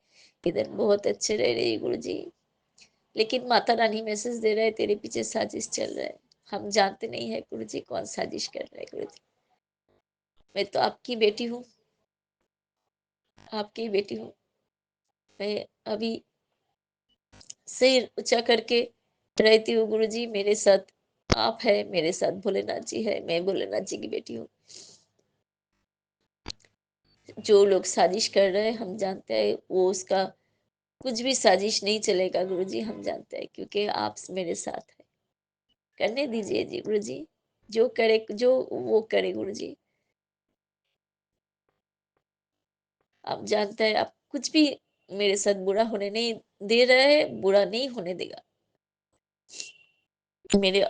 इधर बहुत अच्छे रह रहे गुरु जी। लेकिन माता रानी मैसेज दे रहे हैं तेरे पीछे साजिश चल रहा है, हम जानते नहीं है गुरु जी कौन साजिश कर रहा है गुरु जी। मैं तो आपकी बेटी हूँ, आपकी बेटी हूँ। मैं अभी सिर ऊंचा करके रहती हूँ गुरु जी, मेरे साथ आप है, मेरे साथ भोलेनाथ जी है, मैं भोलेनाथ जी की बेटी हूँ। जो लोग साजिश कर रहे हैं हम जानते हैं वो उसका कुछ भी साजिश नहीं चलेगा गुरु जी, हम जानते हैं क्योंकि आप मेरे साथ है। करने दीजिए जी गुरु जी, जो करे जो वो करे गुरु जी। आप जानते हैं आप कुछ भी मेरे साथ बुरा होने नहीं दे रहे हैं, बुरा नहीं होने देगा। मेरे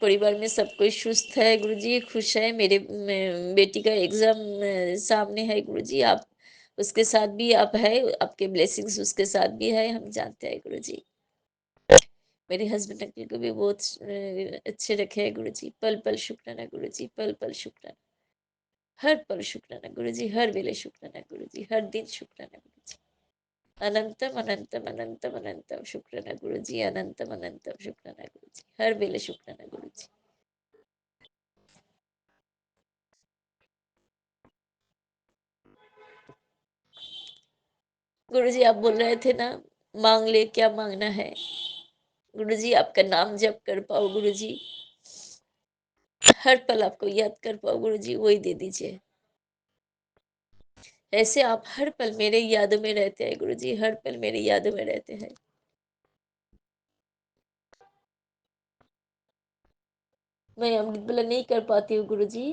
परिवार में सब कोई सुस्त है गुरुजी, खुश है। मेरे बेटी का एग्जाम सामने है गुरुजी, आप उसके साथ भी आप है, आपके ब्लेसिंग्स उसके साथ भी है, हम जानते हैं गुरुजी। मेरे हस्बैंड अंकल को भी बहुत अच्छे रखे हैं गुरुजी, पल पल शुक्राना गुरुजी, पल पल शुक्राना, हर पल शुक्राना गुरुजी, हर वेले शुक्राना गुरुजी, हर दिन शुक्राना गुरुजी। अनंतम अनंतम अनंतम अनंतम शुक्राना गुरुजी, अनंतम अनंतम शुक्राना गुरुजी, हर वेले शुक्राना गुरुजी। गुरुजी आप बोल रहे थे ना, मांग ले क्या मांगना है। गुरुजी आपका नाम जप कर पाओ गुरुजी, हर पल आपको याद कर पाओ गुरुजी, वही दे दीजिए। ऐसे आप हर पल मेरे यादों में रहते हैं गुरुजी, हर पल मेरी यादों में रहते हैं। मैं अमृत वेला नहीं कर पाती हूँ गुरुजी,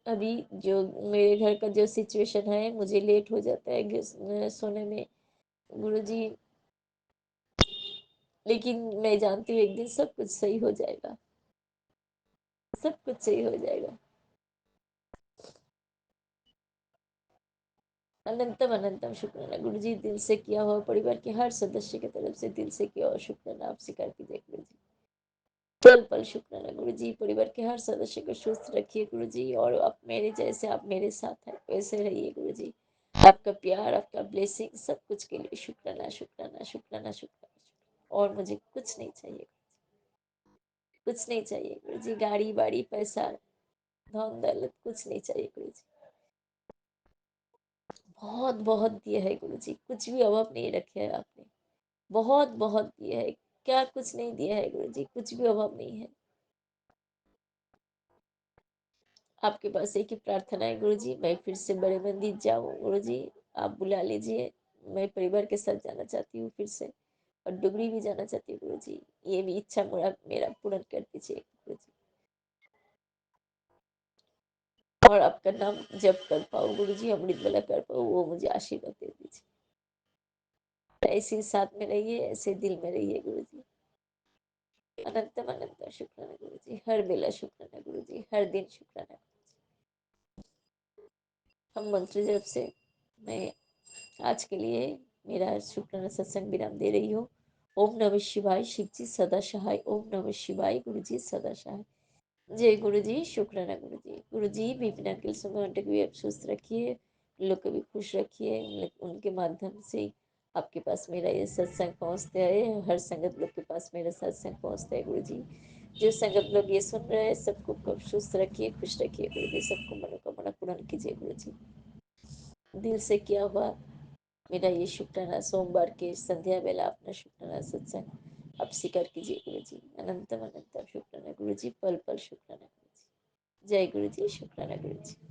अभी जो मेरे घर का जो सिचुएशन है, मुझे लेट हो जाता है सोने में गुरुजी। लेकिन मैं जानती हूँ एक दिन सब कुछ सही हो जाएगा, सब कुछ सही हो जाएगा। अनंतम अनंतम शुक्राना गुरुजी, दिल से किया हुआ परिवार के हर सदस्य की तरफ से दिल से किया हुआ शुक्राना आप स्वीकार कीजिए गुरुजी। पल पल शुक्राना गुरुजी, परिवार के हर सदस्य को स्वस्थ रखिए गुरुजी, और आप मेरे जैसे आप मेरे साथ हैं वैसे रहिए गुरुजी। आपका प्यार, आपका ब्लेसिंग, सब कुछ के लिए शुक्राना शुक्राना शुक्राना शुक्राना। और मुझे कुछ नहीं चाहिए, कुछ नहीं चाहिए गुरुजी, गाड़ी बाड़ी पैसा धन दौलत कुछ नहीं चाहिए गुरुजी। बहुत बहुत दिया है गुरुजी, कुछ भी अभाव नहीं रखे है आपने, बहुत बहुत दिया है। क्या कुछ नहीं दिया है गुरुजी, कुछ भी अभाव नहीं है। आपके पास एक ही प्रार्थना है गुरुजी, मैं फिर से बड़े मंदिर जाऊँ गुरुजी, आप बुला लीजिए। मैं परिवार के साथ जाना चाहती हूँ फिर से, और डुगरी भी जाना चाहती हूँ गुरुजी। ये भी इच्छा मेरा मेरा पूर्ण कर दीजिए गुरुजी, और आपका नाम जप कर पाऊँ गुरुजी, अमृत वेला कर पाऊँ, वो मुझे आशीर्वाद दे दीजिए। ऐसे ही साथ में रहिए, ऐसे दिल में रहिए गुरुजी। अनंतम अनंत शुक्राना गुरुजी, हर बेला शुक्राना गुरुजी, हर दिन शुक्राना। हम मंत्र जप से मैं आज के लिए मेरा शुक्राना सत्संग विराम दे रही हूँ। ओम नमः शिवाय, शिव जी सदा सहाय। ओम नमः शिवाय, गुरु जी सदा सहाय। जय गुरु जी, शुक्राना गुरु जी। गुरु जी विपिन अंकल सुबह को भी आप स्वस्थ रखिए, लोग को भी खुश रखिए, उनके माध्यम से आपके पास मेरा ये सत्संग पहुँचता है, हर संगत लोग के पास मेरा सत्संग पहुँचता है गुरु जी। जो संगत लोग ये सुन रहे हैं सबको खुश रखिए, खुश रखिए गुरु जी, सबको मनोकामना पूर्ण कीजिए गुरु जी। दिल से किया हुआ मेरा ये शुक्राना सोमवार के संध्या बेला अपना शुक्राना सत्संग आप स्वीकार कीजिए गुरु जी। अनंतम अनंतम शुक्राना गुरु जी, पल पल शुक्राना गुरु जी। जय गुरु जी, शुक्राना गुरु जी।